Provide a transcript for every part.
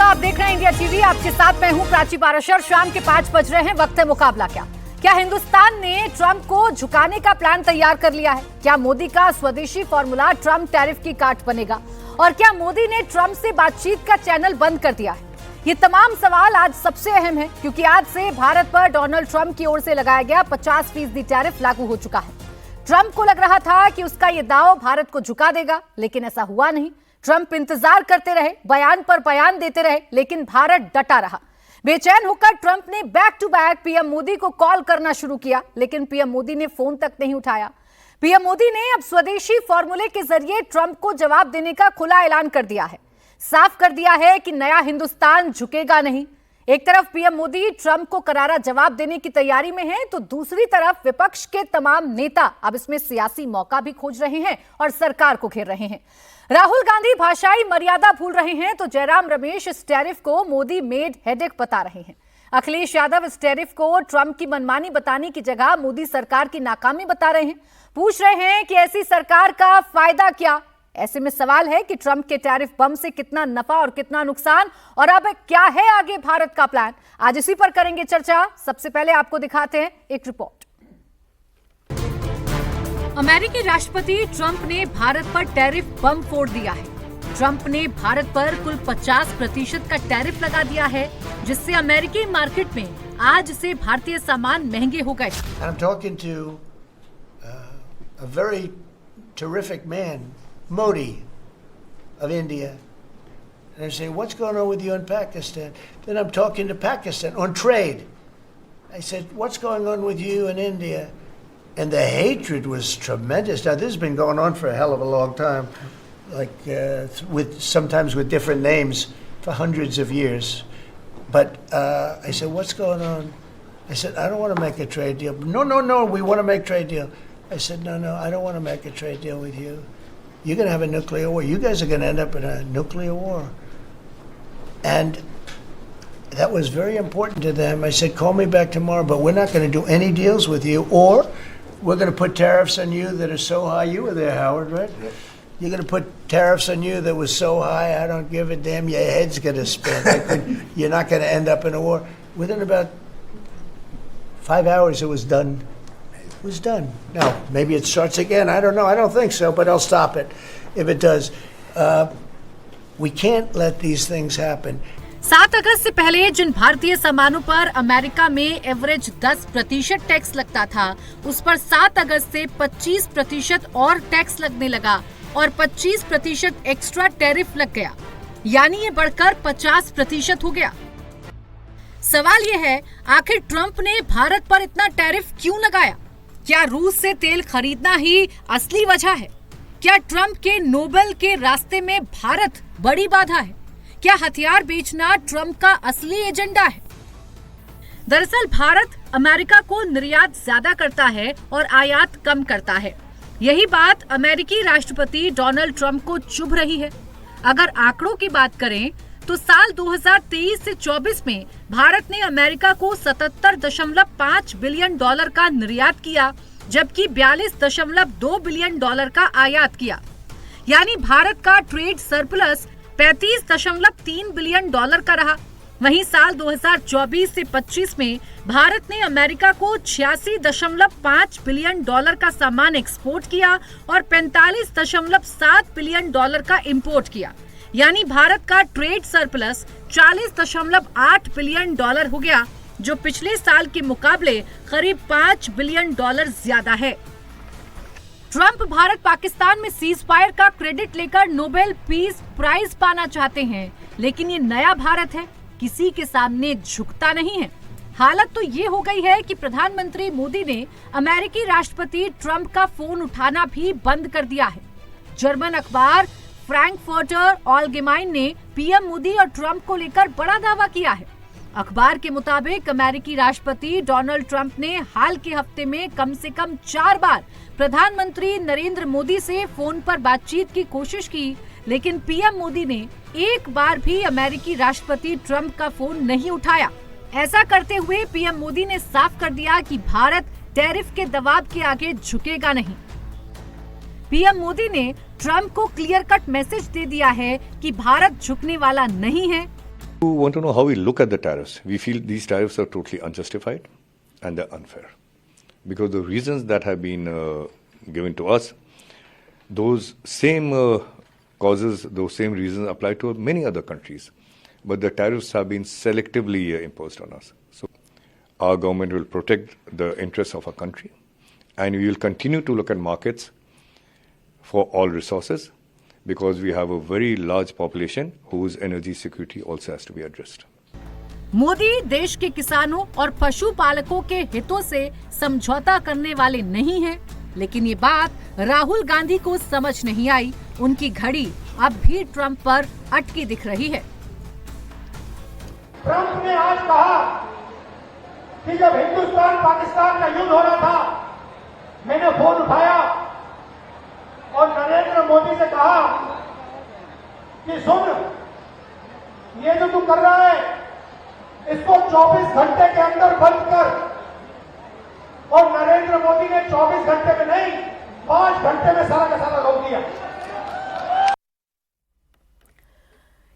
आप देख रहे हैं इंडिया टीवी। आपके साथ मैं हूं प्राची पाराशर। शाम के 5 बज रहे हैं। वक्त है मुकाबला क्या हिंदुस्तान ने ट्रंप को झुकाने का प्लान तैयार कर लिया है? क्या मोदी का स्वदेशी फॉर्मूला ट्रंप टैरिफ की काट बनेगा? और क्या मोदी ने ट्रंप से बातचीत का चैनल बंद कर दिया है? ये तमाम सवाल आज सबसे अहम है, क्योंकि आज से भारत पर डोनाल्ड ट्रंप की ओर से लगाया गया 50% टैरिफ लागू हो चुका है। ट्रंप को लग रहा था कि उसका ये दांव भारत को झुका देगा, लेकिन ऐसा हुआ नहीं। ट्रंप इंतजार करते रहे, बयान पर बयान देते रहे, लेकिन भारत डटा रहा। बेचैन होकर ट्रंप ने back to back PM Modi को कॉल करना शुरू किया, लेकिन पीएम मोदी ने फोन तक नहीं उठाया। पीएम मोदी ने अब स्वदेशी फॉर्मूले के जरिए ट्रंप को जवाब देने का खुला ऐलान कर दिया है। साफ कर दिया है कि नया हिंदुस्तान झुकेगा नहीं। एक तरफ पीएम मोदी ट्रंप को करारा जवाब देने की तैयारी में हैं, तो दूसरी तरफ विपक्ष के तमाम नेता अब इसमें सियासी मौका भी खोज रहे हैं और सरकार को घेर रहे हैं। राहुल गांधी भाषाई मर्यादा भूल रहे हैं, तो जयराम रमेश इस टैरिफ को मोदी मेड हेडेक बता रहे हैं। अखिलेश यादव इस टैरिफ को ट्रंप की मनमानी बताने की जगह मोदी सरकार की नाकामी बता रहे हैं। पूछ रहे हैं कि ऐसी सरकार का फायदा क्या? ऐसे में सवाल है कि ट्रंप के टैरिफ बम से कितना नफा और कितना नुकसान, और अब क्या है आगे भारत का प्लान? आज इसी पर करेंगे चर्चा। सबसे पहले आपको दिखाते हैं एक रिपोर्ट। अमेरिकी राष्ट्रपति ट्रंप ने भारत पर टैरिफ बम फोड़ दिया है। ट्रंप ने भारत पर कुल 50% का टैरिफ लगा दिया है, जिससे अमेरिकी मार्केट में आज से भारतीय सामान महंगे हो गए। I'm talking to a very terrific man, Modi of India. And I say, what's going on with you in Pakistan? Then I'm talking to Pakistan on trade. I said, what's going on with you in India? And the hatred was tremendous. Now, this has been going on for a hell of a long time, like sometimes with different names for hundreds of years. But I said, what's going on? I said, I don't want to make a trade deal. No, we want to make a trade deal. I said, no, I don't want to make a trade deal with you. You're going to have a nuclear war. You guys are going to end up in a nuclear war. And that was very important to them. I said, call me back tomorrow, but we're not going to do any deals with you, or we're going to put tariffs on you that are so high. You were there, Howard, right? You're going to put tariffs on you that was so high, I don't give a damn. Your head's going to spin. You're not going to end up in a war. Within about 5 hours, it was done. It was done. Now, maybe it starts again. I don't know. I don't think so, but I'll stop it if it does. We can't let these things happen. 7 अगस्त से पहले जिन भारतीय सामानों पर America में average 10% tax लगता था, उस पर 7 अगस्त से 25% और टैक्स लगने लगा और 25% एक्स्ट्रा टैरिफ लग गया, यानी ये बढ़कर 50% हो गया। सवाल ये है, आखिर ट्रंप ने भारत पर इतना टैरिफ क्यों लगाया? क्या रूस से तेल खरीदना ही असली वजह है? क्या ट्रंप के नोबेल के रास्ते में भारत बड़ी बाधा है? क्या हथियार बेचना ट्रंप का असली एजेंडा है? दरअसल भारत अमेरिका को निर्यात ज्यादा करता है और आयात कम करता है। यही बात अमेरिकी राष्ट्रपति डोनाल्ड ट्रंप को चुभ रही है। अगर आंकड़ों की बात करें तो साल 2023 से 24 में भारत ने अमेरिका को $77.5 बिलियन का निर्यात किया, जबकि $42.2 बिलियन का आयात किया। यानी भारत का ट्रेड सरप्लस $35.3 बिलियन का रहा। वहीं साल 2024 से 25 में भारत ने अमेरिका को $86.5 बिलियन का सामान एक्सपोर्ट किया और $45.7 बिलियन का इंपोर्ट किया। यानी भारत का ट्रेड सरप्लस $40.8 बिलियन हो गया, जो पिछले साल के मुकाबले करीब $5 बिलियन ज्यादा है। ट्रंप भारत पाकिस्तान में सीज फायर का क्रेडिट लेकर नोबेल पीस प्राइज पाना चाहते हैं, लेकिन ये नया भारत है, किसी के सामने झुकता नहीं है। हालत तो ये हो गई है कि प्रधानमंत्री मोदी ने अमेरिकी राष्ट्रपति ट्रंप का फोन उठाना भी बंद कर दिया है। जर्मन अखबार फ्रैंकफर्टर ऑलगेमाइन ने पीएम मोदी और ट्रंप को लेकर बड़ा दावा किया है। अखबार के मुताबिक अमेरिकी राष्ट्रपति डोनाल्ड ट्रंप ने हाल के हफ्ते में कम से कम 4 बार प्रधानमंत्री नरेंद्र मोदी से फोन पर बातचीत की कोशिश की, लेकिन पीएम मोदी ने एक बार भी अमेरिकी राष्ट्रपति ट्रंप का फोन नहीं उठाया। ऐसा करते हुए पीएम मोदी ने साफ कर दिया कि भारत टैरिफ के दबाव के आगे झुकेगा नहीं। पीएम मोदी ने ट्रंप को क्लियर कट मैसेज दे दिया है कि भारत झुकने वाला नहीं है। You want to know how we look at the tariffs? We feel these tariffs are totally unjustified and they're unfair because the reasons that have been given to us, those same causes, those same reasons apply to many other countries, but the tariffs have been selectively imposed on us. So our government will protect the interests of our country, and we will continue to look at markets for all resources because we have a very large population whose energy security also has to be addressed. Modi देश के किसानों और पशुपालकों के हितों से समझौता करने वाले नहीं हैं, लेकिन ये बात राहुल गांधी को समझ नहीं आई। उनकी घड़ी अब भी ट्रंप पर अटकी दिख रही है। ट्रंप ने आज कहा कि जब हिंदुस्तान पाकिस्तान का युद्ध हो रहा था, मैंने फोन उठाया और नरेंद्र मोदी से कहा कि सुन, ये जो तू कर रहा है इसको 24 घंटे के अंदर बंद कर। और नरेंद्र मोदी ने 24 घंटे में नहीं, 5 घंटे में सारा का सारा रोक दिया।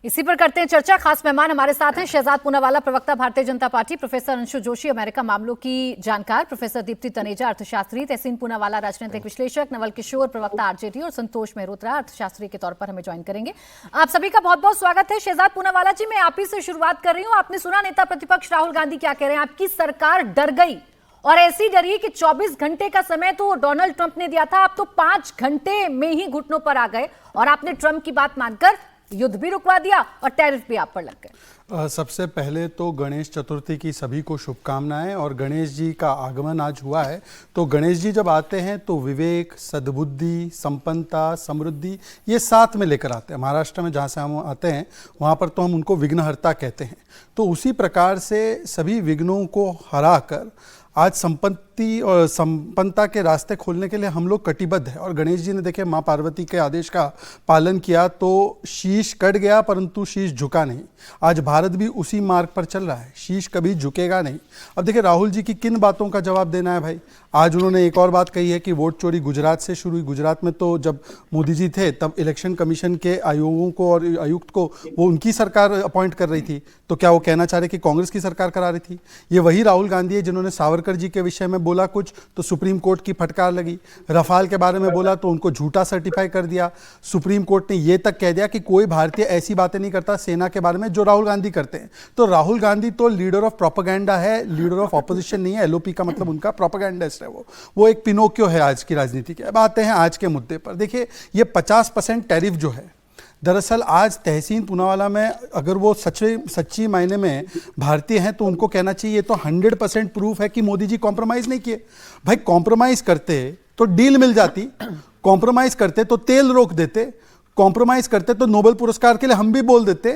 इसी पर करते हैं चर्चा। खास मेहमान हमारे साथ हैं शहजाद पूनावाला, प्रवक्ता Bharatiya Janata party, professor Anshu Joshi, America मामलों की जानकार, प्रोफेसर दीप्ति तनेजा, अर्थशास्त्री, तहसीन पूनावाला, राजनीतिक विश्लेषक, नवल किशोर, प्रवक्ता आरजेडी, और संतोष मेहरोत्रा, अर्थशास्त्री के तौर पर हमें ज्वाइन करेंगे। आप सभी का बहुत बहुत स्वागत है। शहजाद पूनावाला जी, मैं आप ही से शुरुआत कर रही हूँ। आपने सुना नेता प्रतिपक्ष राहुल गांधी क्या कह रहे हैं? आपकी सरकार डर गई और ऐसी डरी कि 24 घंटे का समय तो डोनाल्ड ट्रंप ने दिया था, आप तो 5 घंटे में ही घुटनों पर आ गए और आपने ट्रंप की बात मानकर युद्ध भी रुकवा दिया और टैरिफ भी आप पर लग गए। सबसे पहले तो गणेश चतुर्थी की सभी को शुभकामनाएं। और गणेश जी का आगमन आज हुआ है, तो गणेश जी जब आते हैं तो विवेक, सद्बुद्धि, संपन्नता, समृद्धि ये साथ में लेकर आते हैं। महाराष्ट्र में जहाँ से हम आते हैं वहाँ पर तो हम उनको विघ्नहर्ता कहते हैं। तो उसी प्रकार से सभी विघ्नों को हरा कर आज संपत्ति और संपन्नता के रास्ते खोलने के लिए हम लोग कटिबद्ध हैं। और गणेश जी ने देखे माँ पार्वती के आदेश का पालन किया तो शीश कट गया परंतु शीश झुका नहीं। आज भारत भी उसी मार्ग पर चल रहा है, शीश कभी झुकेगा नहीं। अब देखिए राहुल जी की किन बातों का जवाब देना है भाई। आज उन्होंने एक और बात कही है कि वोट चोरी गुजरात से शुरू हुई। गुजरात में तो जब मोदी जी थे तब इलेक्शन कमीशन के आयोगों को और आयुक्त को वो उनकी सरकार अपॉइंट कर रही थी, तो क्या वो कहना चाह रहे कि कांग्रेस की सरकार करा रही थी? ये वही राहुल गांधी है जिन्होंने सावरकर जी के विषय में बोला कुछ तो सुप्रीम कोर्ट की फटकार लगी, रफाल के बारे में बोला तो उनको झूठा सर्टिफाई कर दिया। सुप्रीम कोर्ट ने ये तक कह दिया कि कोई भारतीय ऐसी बातें नहीं करता सेना के बारे में जो राहुल गांधी करते हैं। तो राहुल गांधी तो लीडर ऑफ प्रोपेगेंडा है, लीडर ऑफ ऑपोजिशन नहीं है। एलओपी का मतलब उनका प्रोपेगेंडिस्ट है, वो एक पिनोकियो है आज की राजनीति के। अब आते हैं आज के मुद्दे पर। देखिए ये 50% टैरिफ जो है, दरअसल आज तहसीन पूनावाला में अगर वो सच्ची मायने में भारतीय हैं तो उनको कहना चाहिए ये तो 100% प्रूफ है कि मोदी जी कॉम्प्रोमाइज़ नहीं किए। भाई कॉम्प्रोमाइज़ करते तो डील मिल जाती, कॉम्प्रोमाइज़ करते तो तेल रोक देते, कॉम्प्रोमाइज़ करते तो नोबेल पुरस्कार के लिए हम भी बोल देते,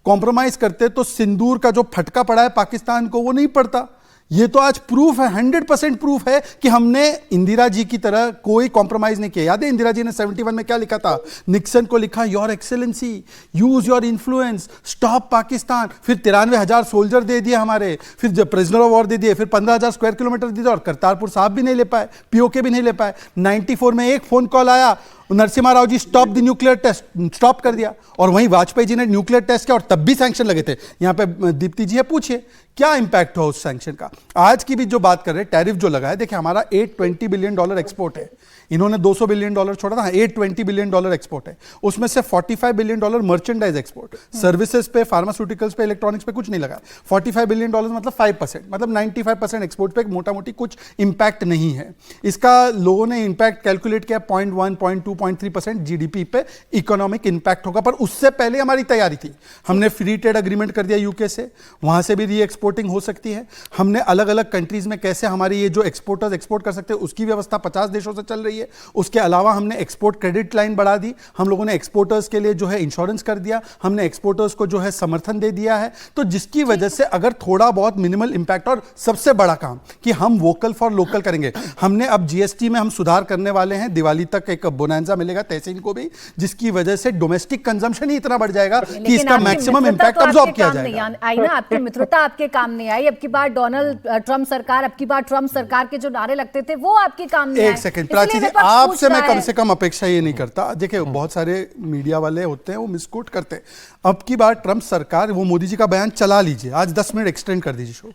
कॉम्प्रोमाइज़ करते तो सिंदूर का जो फटका पड़ा है पाकिस्तान को वो नहीं पड़ता। ये तो आज प्रूफ है, 100% प्रूफ है कि हमने इंदिरा जी की तरह कोई कॉम्प्रोमाइज नहीं किया। याद है इंदिरा जी ने 71 में क्या लिखा था? निक्सन को लिखा your excellency use your influence stop Pakistan. फिर 93,000 सोल्जर दे दिए हमारे, फिर जब प्रिजनर ऑफ वॉर दे दिए, फिर 15,000 स्क्वायर किलोमीटर दे दिया और करतारपुर साहब भी नहीं ले पाए, पीओके भी नहीं ले पाए। 94 में एक फोन कॉल आया, Narasimha Rao ji stop the nuclear test, stop कर दिया। और वहीं वाजपेयी जी ने न्यूक्लियर टेस्ट किया और तब भी सैंक्शन लगे थे। यहाँ पे दीप्ति जी है, पूछिए क्या इंपैक्ट हुआ उस सैंक्शन का। आज की भी जो बात कर रहे हैं टैरिफ जो लगा है, देखिए हमारा $820 बिलियन एक्सपोर्ट है, इन्होंने $200 बिलियन छोड़ा था, $820 बिलियन एक्सपोर्ट है। उसमें से $45 बिलियन मर्चेंडाइज एक्सपोर्ट, सर्विसेज पे, फार्मास्यूटिकल्स पे, इलेक्ट्रॉनिक्स पे कुछ नहीं लगा। $45 बिलियन मतलब 5%, मतलब 95% एक्सपोर्ट पे मोटा मोटी कुछ इंपैक्ट नहीं है। इसका लोगों ने इंपैक्ट कैलकुलेट किया 0.1, 0.2, 0.3% जीडीपी पे इकोनॉमिक इंपैक्ट होगा। पर उससे पहले हमारी तैयारी थी, हमने फ्री ट्रेड एग्रीमेंट कर दिया यूके से, वहां से भी री एक्सपोर्टिंग हो सकती है। हमने अलग अलग कंट्रीज में कैसे हमारी ये जो एक्सपोर्टर्स एक्सपोर्ट कर सकते हैं उसकी व्यवस्था 50 देशों से चल रही है। उसके अलावा हमने एक्सपोर्ट क्रेडिट लाइन बढ़ा दी, हम लोगों ने एक्सपोर्टर्स के लिए जो है इंश्योरेंस कर दिया, हमने एक्सपोर्टर्स को जो है समर्थन दे दिया है। तो जिसकी वजह से अगर थोड़ा बहुत मिनिमल इंपैक्ट, और सबसे बड़ा काम कि हम वोकल फॉर लोकल करेंगे। हमने अब जीएसटी में हम सुधार करने वाले हैं, दिवाली तक एक बोनांजा इन्फ्लुएंजा मिलेगा तहसीन को भी, जिसकी वजह से डोमेस्टिक कंजम्पशन ही इतना बढ़ जाएगा कि लेकिन इसका आपकी मैक्सिमम मित्रता इंपैक्ट तो आपके अब्सॉर्ब किया काम नहीं जाएगा। आई ना, आपकी मित्रता आपके काम नहीं आई। अब की बार डोनाल्ड ट्रंप सरकार, अब की बार ट्रंप सरकार के जो नारे लगते थे वो आपके काम नहीं आए। एक सेकंड इसलिए प्राची जी, विपक्ष आपसे पूछ मैं रहा कम है। से कम अपेक्षा ये नहीं करता। देखिए बहुत सारे मीडिया वाले होते हैं वो मिसकोट करते हैं। अब की बार ट्रंप सरकार, वो मोदी जी का बयान चला लीजिए, आज 10 मिनट एक्सटेंड कर दीजिए शो।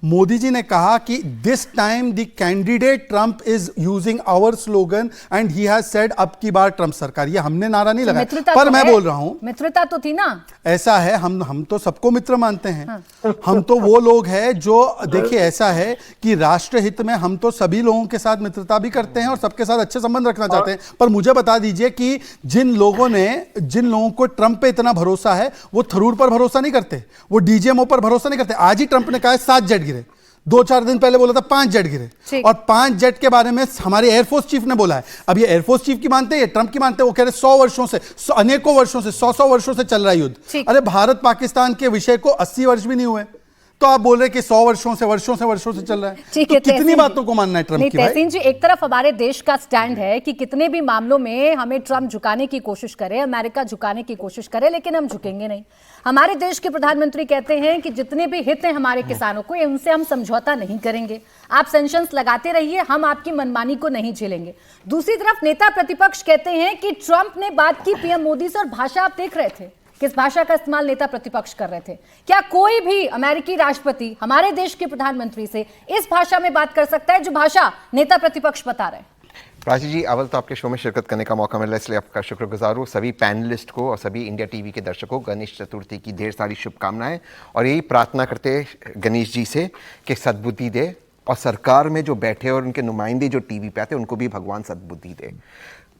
मोदी जी ने कहा कि this time the candidate Trump is using our slogan and he has said अब की बार ट्रंप सरकार। ये हमने नारा नहीं लगाया, मित्रता पर तो मैं है। बोल रहा हूं मित्रता तो थी ना। ऐसा है, हम तो सबको मित्र मानते हैं। हम तो वो लोग हैं जो, देखिए ऐसा है कि राष्ट्र हित में हम तो सभी लोगों के साथ मित्रता भी करते हैं और सबके साथ अच्छे संबंध रखना चाहते हैं। पर मुझे बता दीजिए कि जिन लोगों को ट्रंप पे इतना भरोसा है वो थरूर पर भरोसा नहीं करते, वो डीजीएमओ पर भरोसा नहीं करते। आज ही ट्रंप ने कहा है 7 जेट गिरे, 2-4 दिन पहले बोला था 5 जेट गिरे, और 5 जेट के बारे में हमारे एयरफोर्स चीफ ने बोला है। अब ये एयरफोर्स चीफ की मानते हैं, ट्रंप की मानते हैं? वो कह रहे 100 वर्षों से, अनेकों वर्षों से, 100 वर्षों से चल रहा है युद्ध। अरे भारत पाकिस्तान के विषय को 80 वर्ष भी नहीं हुए, तो आप बोल रहे कि 100 वर्षों से चल रहा है। ठीक तो है, कितनी तहसीन बातों को मानना है ट्रंप नहीं, की भाई? तहसीन जी, एक तरफ हमारे देश का स्टैंड है कि कितने भी मामलों में हमें ट्रंप झुकाने की कोशिश करे, अमेरिका झुकाने की कोशिश करे, लेकिन हम झुकेंगे नहीं। हमारे देश के प्रधानमंत्री कहते हैं कि जितने भी हित हैं हमारे किसानों को, उनसे हम समझौता नहीं करेंगे। आप सैंक्शंस लगाते रहिए, हम आपकी मनमानी को नहीं झेलेंगे। दूसरी तरफ नेता प्रतिपक्ष कहते हैं कि ट्रंप ने बात की पीएम मोदी से, और भाषा आप देख रहे थे किस भाषा का इस्तेमाल नेता प्रतिपक्ष कर रहे थे। क्या कोई भी अमेरिकी राष्ट्रपति हमारे देश के प्रधानमंत्री से इस भाषा में बात कर सकता है जो भाषा नेता प्रतिपक्ष बता रहे हैं? प्राची जी, अव्वल तो आपके शो में शिरकत करने का मौका मिला, इसलिए आपका शुक्रगुजार हूँ। सभी पैनलिस्ट को और सभी इंडिया टीवी के दर्शकों को गणेश चतुर्थी की ढेर सारी शुभकामनाएं, और यही प्रार्थना करते गणेश जी से कि सद्बुद्धि दे, और सरकार में जो बैठे और उनके नुमाइंदे जो टीवी पे आते उनको भी भगवान सद्बुद्धि दे।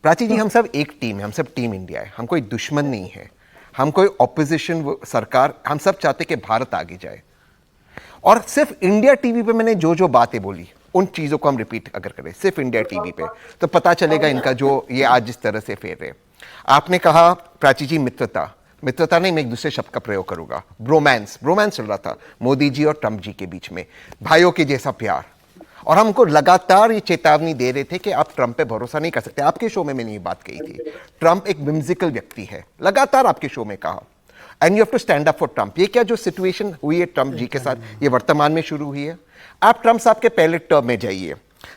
प्राची जी, हम सब एक टीम है, हम सब टीम इंडिया है, हम कोई दुश्मन नहीं है, हम कोई ऑपोजिशन सरकार, हम सब चाहते कि भारत आगे जाए। और सिर्फ इंडिया टीवी पे मैंने जो बातें बोली उन चीज़ों को हम रिपीट अगर करें सिर्फ इंडिया टीवी पे, तो पता चलेगा इनका जो ये आज जिस तरह से फेर रहे। आपने कहा प्राची जी मित्रता नहीं, मैं एक दूसरे शब्द का प्रयोग करूंगा, ब्रोमांस चल रहा था मोदी जी और ट्रंप जी के बीच में, भाइयों के जैसा प्यार। और हमको लगातार ये चेतावनी दे रहे थे कि आप ट्रंप पे भरोसा नहीं कर सकते। आपके शो में मैंने ये बात कही थी, ट्रंप एक विम्सिकल व्यक्ति है, लगातार आपके शो में कहा, and you have to stand up for Trump. ये क्या जो सिचुएशन हुई है ट्रंप जी के साथ, ये वर्तमान में शुरू हुई है। आप ट्रंप साहब के पहले टर्म में जाइए,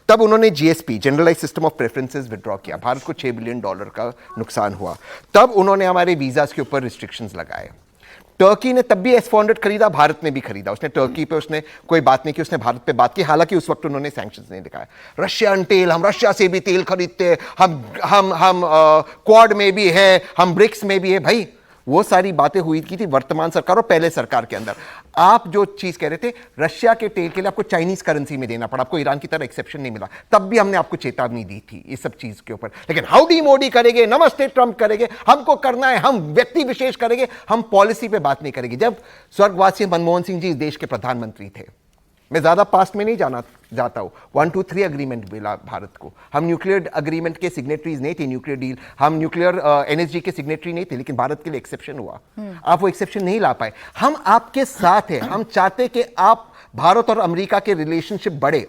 तब उन्होंने GSP, generalise system of preferences, withdraw किया, भारत को $6 बिलियन का नुकसान हुआ। तब उन्होंने हमारे वीजास के ऊपर रिस्ट्रिक्शंस लगाए। टर्की ने तब भी S-400 खरीदा, भारत ने भी खरीदा, उसने टर्की पे उसने कोई बात नहीं की, उसने भारत पे बात की, हालांकि उस वक्त उन्होंने सैंक्शंस नहीं दिखाया। रशियन तेल, हम रशिया से भी तेल खरीदते हैं, हम क्वाड में भी है, हम ब्रिक्स में भी है। भाई वो सारी बातें हुई की थी वर्तमान सरकार और पहले सरकार के अंदर। आप जो चीज कह रहे थे, रशिया के तेल के लिए आपको चाइनीज करेंसी में देना पड़ा, आपको ईरान की तरह एक्सेप्शन नहीं मिला, तब भी हमने आपको चेतावनी दी थी इस सब चीज के ऊपर। लेकिन हाउडी मोदी करेंगे, नमस्ते ट्रंप करेंगे, हमको करना है, हम व्यक्ति विशेष करेंगे, हम पॉलिसी पे बात नहीं करेंगे। जब स्वर्गवासी मनमोहन सिंह जी इस देश के प्रधानमंत्री थे, मैं ज्यादा पास्ट में नहीं जाता हूँ, 1-2-3 अग्रीमेंट मिला भारत को। हम न्यूक्लियर अग्रीमेंट के सिग्नेटरीज नहीं थे, न्यूक्लियर डील, हम न्यूक्लियर एनर्जी के सिग्नेटरी नहीं थे, लेकिन भारत के लिए एक्सेप्शन हुआ। आप वो एक्सेप्शन नहीं ला पाए। हम आपके साथ हैं, हम चाहते कि आप भारत और अमेरिका के रिलेशनशिप बढ़े।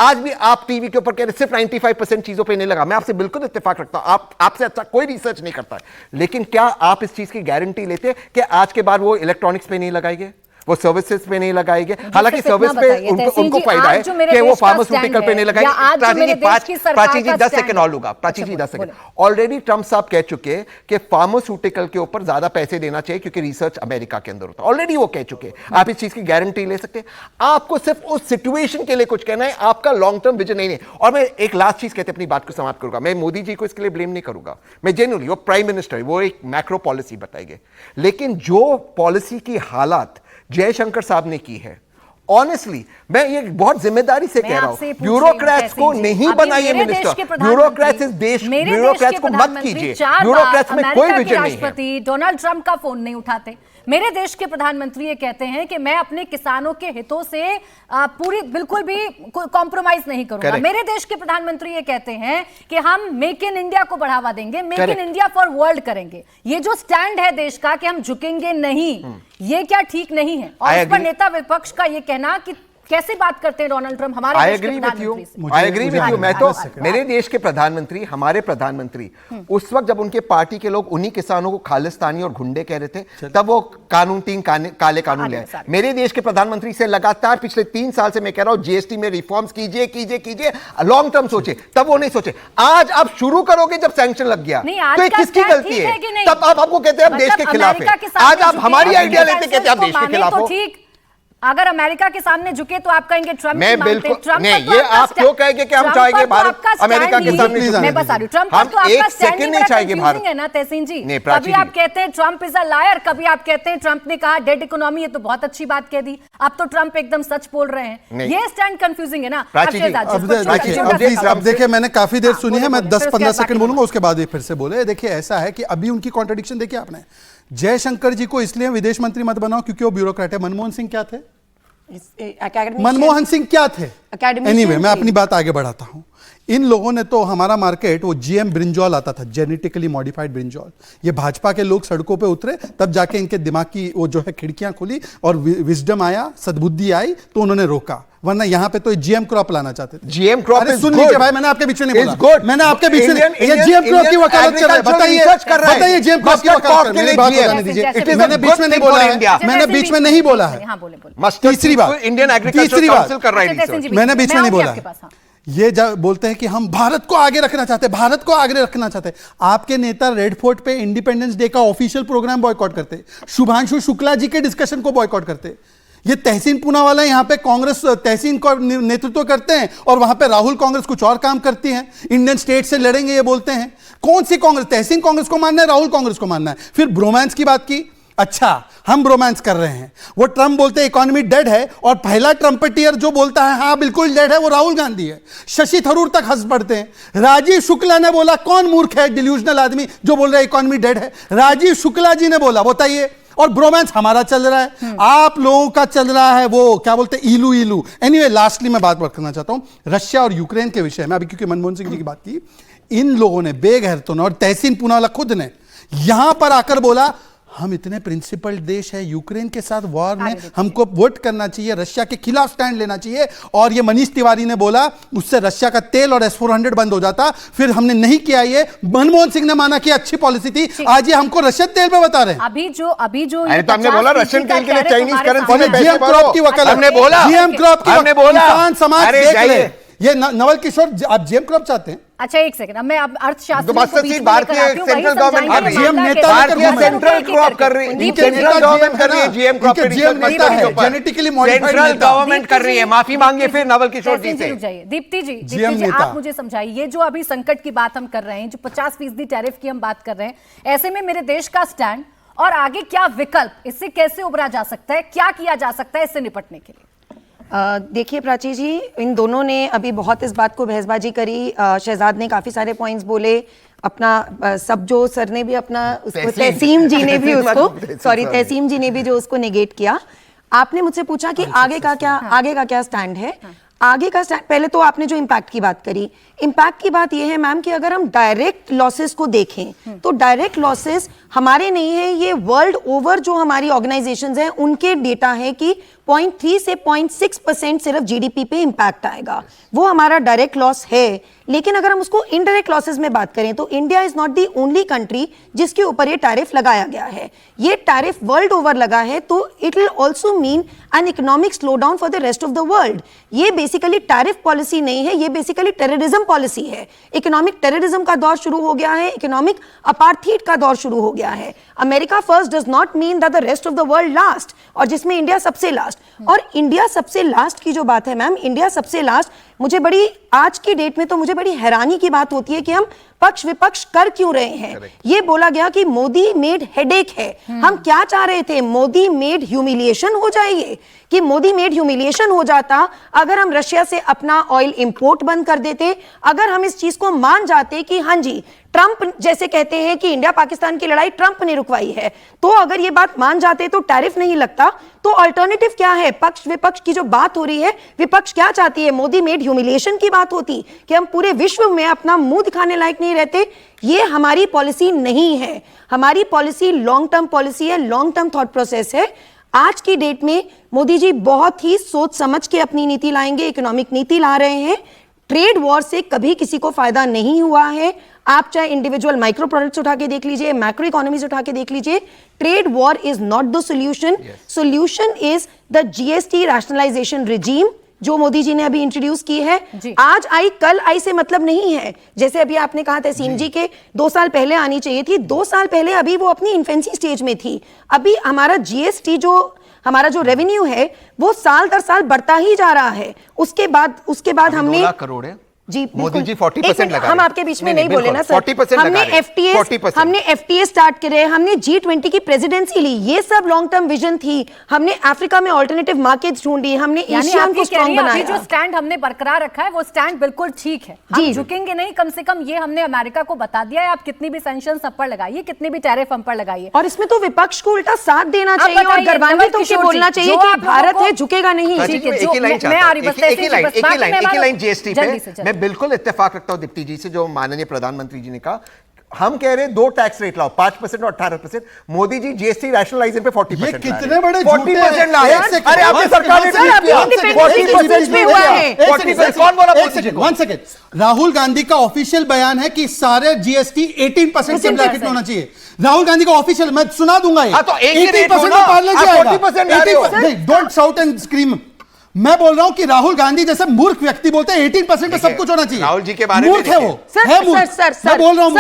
आज भी आप टीवी के ऊपर कह रहे सिर्फ 95% चीजों पे नहीं लगा, मैं आपसे बिल्कुल इत्तेफाक रखता हूं, आपसे अच्छा कोई रिसर्च नहीं करता है, लेकिन क्या आप इस चीज की गारंटी लेते कि आज के बाद वो इलेक्ट्रॉनिक्स पे नहीं लगाएंगे, वो सर्विसेज पे नहीं लगाएंगे? हालांकि सर्विस पे उनको फायदा है कि वो फार्मास्यूटिकल पे नहीं लगाएंगे। प्राची जी 10 सेकंड और लूंगा, प्राची जी 10 सेकंड। ऑलरेडी ट्रंप साहब कह चुके कि फार्मास्यूटिकल के ऊपर ज्यादा पैसे देना चाहिए क्योंकि रिसर्च अमेरिका के अंदर होता है, ऑलरेडी वो कह चुके। आप इस चीज की गारंटी ले सकते हैं? आपको सिर्फ उस सिचुएशन के लिए कुछ कहना है, आपका लॉन्ग टर्म विजन नहीं है। और मैं एक लास्ट चीज कहते अपनी बात को समाप्त करूंगा, मैं मोदी जी को इसके लिए ब्लेम नहीं करूंगा, मैं जेन्युइनली, वो प्राइम मिनिस्टर है, वो एक मैक्रो पॉलिसी बताएंगे, लेकिन जो पॉलिसी की हालात जयशंकर साहब ने की है, ऑनेस्टली मैं ये बहुत जिम्मेदारी से कह रहा हूं, ब्यूरोक्रेट्स को नहीं बनाइए मिनिस्टर, ब्यूरोक्रेट्स इस देश, ब्यूरोक्रेट्स को मत कीजिए, ब्यूरोक्रेट्स में कोई विजन नहीं है। राष्ट्रपति डोनाल्ड ट्रंप का फोन नहीं उठाते। मेरे देश के प्रधानमंत्री ये कहते हैं कि मैं अपने किसानों के हितों से पूरी बिल्कुल भी कॉम्प्रोमाइज नहीं करूंगा। Correct. मेरे देश के प्रधानमंत्री ये कहते हैं कि हम मेक इन इंडिया को बढ़ावा देंगे, make in India for world करेंगे। ये जो स्टैंड है देश का कि हम झुकेंगे नहीं, ये क्या ठीक नहीं है? और इस पर नेता विपक्ष का ये कहना कि कैसे बात करते हैं डोनाल्ड ट्रंप हमारे आई देश के एग्री विथ यू, प्रधानमंत्री से? I agree with you. मैं तो मेरे देश के प्रधानमंत्री, हमारे प्रधानमंत्री उस वक्त जब उनके पार्टी के लोग उन्हीं किसानों को खालिस्तानी और गुंडे कह रहे थे, तब वो कानून 3 काले कानून ले आए। मेरे देश के प्रधानमंत्री से लगातार पिछले 3 साल से मैं कह रहा हूं जीएसटी में रिफॉर्म्स कीजिए कीजिए कीजिए, लॉन्ग टर्म सोचे, तब वो नहीं सोचे। आज आप शुरू करोगे जब सैंक्शन लग गया, तो ये किसकी गलती है? तब आप आपको कहते हैं हम देश के खिलाफ है। आज आप हमारी आइडिया लेते कहते हैं आप देश के खिलाफ हो। अगर अमेरिका के सामने झुके तो आप कहेंगे ट्रम्प मैं बिल्कुल नहीं, ये आप क्यों कहेंगे कि हम चाहेंगे भारत अमेरिका के सामने झुके? मैं बता रही हूं, ट्रम्प हम तो आपका एक सेकंड नहीं चाहेंगे भारत, है ना तहसीन जी। नहीं, कभी आप कहते हैं ट्रम्प इज अ लायर, कभी आप कहते हैं ट्रम्प ने कहा डेड इकोनॉमी, ये तो बहुत अच्छी बात कह दी। अब तो ट्रम्प एकदम सच बोल रहे हैं, ये स्टैंड कंफ्यूजिंग है ना। अब देखिए मैंने काफी देर सुनी है, मैं 10-15 सेकंड बोलूंगा, उसके बाद ये फिर से बोले। देखिए ऐसा है कि अभी उनकी कॉन्ट्रडिक्शन देखिए आपने, जयशंकर जी को इसलिए विदेश मंत्री मत बनाओ क्योंकि वो ब्यूरोक्रेट है। मनमोहन सिंह क्या थे? मनमोहन सिंह क्या थे? एनीवे, मैं अपनी बात आगे बढ़ाता हूं। इन लोगों ने तो हमारा मार्केट, वो जीएम ब्रिंजॉल आता था, जेनेटिकली मॉडिफाइड ब्रिंजॉल, ये भाजपा के लोग सड़कों पे उतरे, तब जाके इनके दिमाग की वो जो है खिड़कियां खुली और विजडम आया, सद्बुद्धि आई, तो उन्होंने रोका। वरना यहाँ पे तो जीएम क्रॉप लाना चाहते थे। जीएम क्रॉप सुन लीजिए भाई, मैंने आपके बीच में नहीं बोला, मैंने आपके बीच में ये जीएम क्रॉप की वकालत कर रहा है। बताइए जीएम क्रॉप की वकालत कर, मेरी बात बताने दीजिए। मैंने बीच में नहीं बोला है, मैंने बीच में नहीं बोला है। तीसरी बात, इंडियन एग्रीकल्चर काउंसिल कर रहा है, मैंने बीच में नहीं बोला है। ये जब बोलते हैं कि हम भारत को आगे रखना चाहते हैं, भारत को आगे रखना चाहते हैं, आपके नेता रेड फोर्ट पे इंडिपेंडेंस डे का ऑफिशियल प्रोग्राम बॉयकॉट करते, शुभांशु शुक्ला जी के डिस्कशन को बॉयकॉट करते। ये तहसीन पूनावाला यहाँ पे कांग्रेस तहसीन का नेतृत्व करते हैं और वहां पे राहुल कांग्रेस कुछ और काम करती है, इंडियन स्टेट से लड़ेंगे ये बोलते हैं। कौन सी कांग्रेस? तहसीन कांग्रेस को मानना है, राहुल कांग्रेस को मानना है। फिर ब्रोमांस की बात की, अच्छा हम ब्रोमांस कर रहे हैं। वो ट्रम्प बोलते हैं इकोनॉमी डेड है, और पहला ट्रम्पेटियर जो बोलता है हाँ बिल्कुल डेड है वो राहुल गांधी है। शशि थरूर तक हंस पड़ते हैं। राजीव शुक्ला ने बोला, कौन मूर्ख है डिल्यूजनल आदमी जो बोल रहा है इकोनॉमी डेड है? राजीव शुक्ला जी ने बोला, बताइए। और ब्रोमांस हमारा चल रहा है, आप लोगों का चल रहा है वो क्या बोलते हैं इलू इलू। एनीवे, लास्टली मैं बात करना चाहता हूं रशिया और यूक्रेन के विषय में, अभी क्योंकि मनमोहन सिंह जी की बात की। इन लोगों ने, बेगैरतों ने और तहसीन पूनावाला खुद ने यहां पर आकर बोला हम इतने प्रिंसिपल देश है, यूक्रेन के साथ वॉर में हमको वोट करना चाहिए, रशिया के खिलाफ स्टैंड लेना चाहिए। और ये मनीष तिवारी ने बोला उससे रशिया का तेल और S-400 बंद हो जाता। फिर हमने नहीं किया, ये मनमोहन सिंह ने माना कि अच्छी पॉलिसी थी, आज ये हमको रशियन तेल पे बता रहे हैं। अभी जो तो हमने बोला रशियन तेल के लिए चाइनीज करेंसी में जीएम क्रॉप की वकालत, हमने बोला जीएम क्रॉप की, हमने बोला किसान समाज देख ले। ये नवल किशोर, आप जीएम क्रॉप चाहते हैं? अच्छा एक सेकंड, अब मैं अब अर्थशास्त्री भारतीय सेंट्रल गवर्नमेंट जीएम नेता सेंट्रल क्रॉप कर रही है, सेंट्रल गवर्नमेंट कर रही है, GM crop genetically modified central government कर रही है। माफी मांगिए फिर नवल किशोर जी से। दीप्ति जी आप मुझे समझाइए, ये जो अभी संकट की बात हम कर रहे हैं, जो 50% टैरिफ की हम बात कर रहे हैं, ऐसे में मेरे देश का स्टैंड और आगे क्या विकल्प, इससे कैसे उबरा जा सकता है, क्या किया जा सकता है इससे निपटने के लिए? देखिए प्राची जी, इन दोनों ने अभी बहुत इस बात को बहसबाजी करी। शहजाद ने काफ़ी सारे पॉइंट्स बोले, अपना सब जो सर ने भी अपना उसको, तहसीम जी ने भी उसको तहसीम जी ने भी जो उसको नेगेट किया। आपने मुझसे पूछा कि आगे का क्या स्टैंड है। आगे का स्टैंड, पहले तो आपने जो इम्पैक्ट की बात करी, इम्पैक्ट की बात यह है मैम कि अगर हम डायरेक्ट लॉसेस को देखें तो डायरेक्ट लॉसेस हमारे नहीं है, ये वर्ल्ड ओवर जो हमारी ऑर्गेनाइजेशंस हैं उनके डेटा है कि 0.3 से 0.6% सिर्फ जीडीपी पे इम्पैक्ट आएगा, वो हमारा डायरेक्ट लॉस है। लेकिन अगर हम उसको इनडायरेक्ट लॉसेस में बात करें तो India is not the only country जिसके ऊपर ये टैरिफ लगाया गया है। ये टैरिफ वर्ल्ड ओवर लगा है, तो it will also mean an economic slow down for the rest of the world. ये बेसिकली टैरिफ पॉलिसी नहीं है, ये बेसिकली टेररिज्म पॉलिसी है। इकोनॉमिक टेररिज्म का दौर शुरू हो गया है, इकोनॉमिक अपार्थीड का दौर शुरू हो गया है। America first does not mean that the rest of the world last, और जिसमें इंडिया सबसे लास्ट। और इंडिया सबसे लास्ट की जो बात है मैम, इंडिया सबसे लास्ट, मुझे बड़ी आज की डेट में तो मुझे बड़ी हैरानी की बात होती है कि हम पक्ष विपक्ष कर क्यों रहे हैं। ये बोला गया कि मोदी मेड हेडेक है। हम क्या चाह रहे थे? मोदी मेड ह्यूमिलिएशन हो जाए, कि मोदी मेड ह्यूमिलिएशन हो जाता अगर हम रशिया से अपना ऑयल इंपोर्ट बंद कर देते, अगर हम इस चीज को मान जाते कि हाँ जी ट्रंप जैसे कहते हैं कि इंडिया पाकिस्तान की लड़ाई ट्रंप ने रुकवाई है, तो अगर ये बात मान जाते तो टैरिफ नहीं लगता। तो अल्टरनेटिव क्या है? पक्ष विपक्ष की जो बात हो रही है, विपक्ष क्या चाहती है? मोदी मेड ह्यूमिलिएशन की बात होती कि हम पूरे विश्व में अपना मुंह दिखाने लायक नहीं रहते। ये हमारी पॉलिसी नहीं है। हमारी पॉलिसी लॉन्ग टर्म पॉलिसी है, लॉन्ग टर्म थॉट प्रोसेस है। आज की डेट में मोदी जी बहुत ही सोच समझ के अपनी नीति लाएंगे, इकोनॉमिक नीति ला रहे हैं। ट्रेड वॉर से कभी किसी को फायदा नहीं हुआ है। आप चाहे इंडिविजुअल माइक्रो प्रोडक्ट्स उठा के देख लीजिए, मैक्रो इकोनॉमीज उठा के देख लीजिए, trade war is not the solution. Solution is the GST rationalisation regime जो मोदी जी ने अभी इंट्रोड्यूस की है। आज आई कल आई से मतलब नहीं है। जैसे अभी आपने कहा तहसीन जी के 2 साल पहले आनी चाहिए थी, 2 साल पहले अभी वो अपनी इन्फेंसी स्टेज में थी। अभी हमारा जीएसटी हमारा जो रेवेन्यू है वो साल दर साल बढ़ता ही जा रहा है। उसके बाद हमने 2 लाख करोड़ है जी मोदी जी 40% लगा हम आपके बीच में नहीं बोले ना सर। 40% हमने एफटीए स्टार्ट करे, हमने G20 की प्रेसिडेंसी ली, ये सब लॉन्ग टर्म विजन थी। हमने अफ्रीका में अल्टरनेटिव मार्केट्स ढूंढी, हमने एशियन को स्ट्रांग बनाया। जो स्टैंड हमने बरकरार रखा है वो स्टैंड बिल्कुल ठीक है, हम झुकेंगे नहीं। कम से कम ये हमने अमेरिका को बता दिया है, आप कितनी भी सैंक्शन हम पर लगाइए, कितनी भी टैरिफ हम पर लगाइए। और इसमें तो विपक्ष को उल्टा साथ देना चाहिए और गर्वान्वित होकर बोलना चाहिए कि भारत है, झुकेगा नहीं। जीएसटी पे मैं बिल्कुल इत्तेफाक रखता हूं दीप्ति जी से, जो माननीय प्रधानमंत्री जी ने कहा। हम कह रहे हैं 2 टैक्स रेट लाओ, 5% और 18%। मोदी जी जीएसटी रैशनलाइजेशन पे 40%। ये कितने बड़े 40% लाए। अरे आपकी सरकार ने सर, अभी इंडिपेंडेंस स्पीच में हुआ है। 40% कौन बोला? 1 सेकंड। राहुल गांधी का ऑफिशियल बयान है कि सारे जीएसटी 18% से ब्रैकेट में होना चाहिए। राहुल गांधी का ऑफिशियल, मैं सुना दूंगा ये। तो एक ही रेट 18% में पार्लियामेंट जाएगा। 40% ला रहे हो। नहीं, डोंट शाउट एंड स्क्रीम। मैं बोल रहा हूं कि राहुल गांधी जैसे मूर्ख व्यक्ति बोलते हैं 18% पे सब कुछ होना चाहिए। राहुल जी के बारे में मूर्ख है वो। सर मैं बोल रहा हूं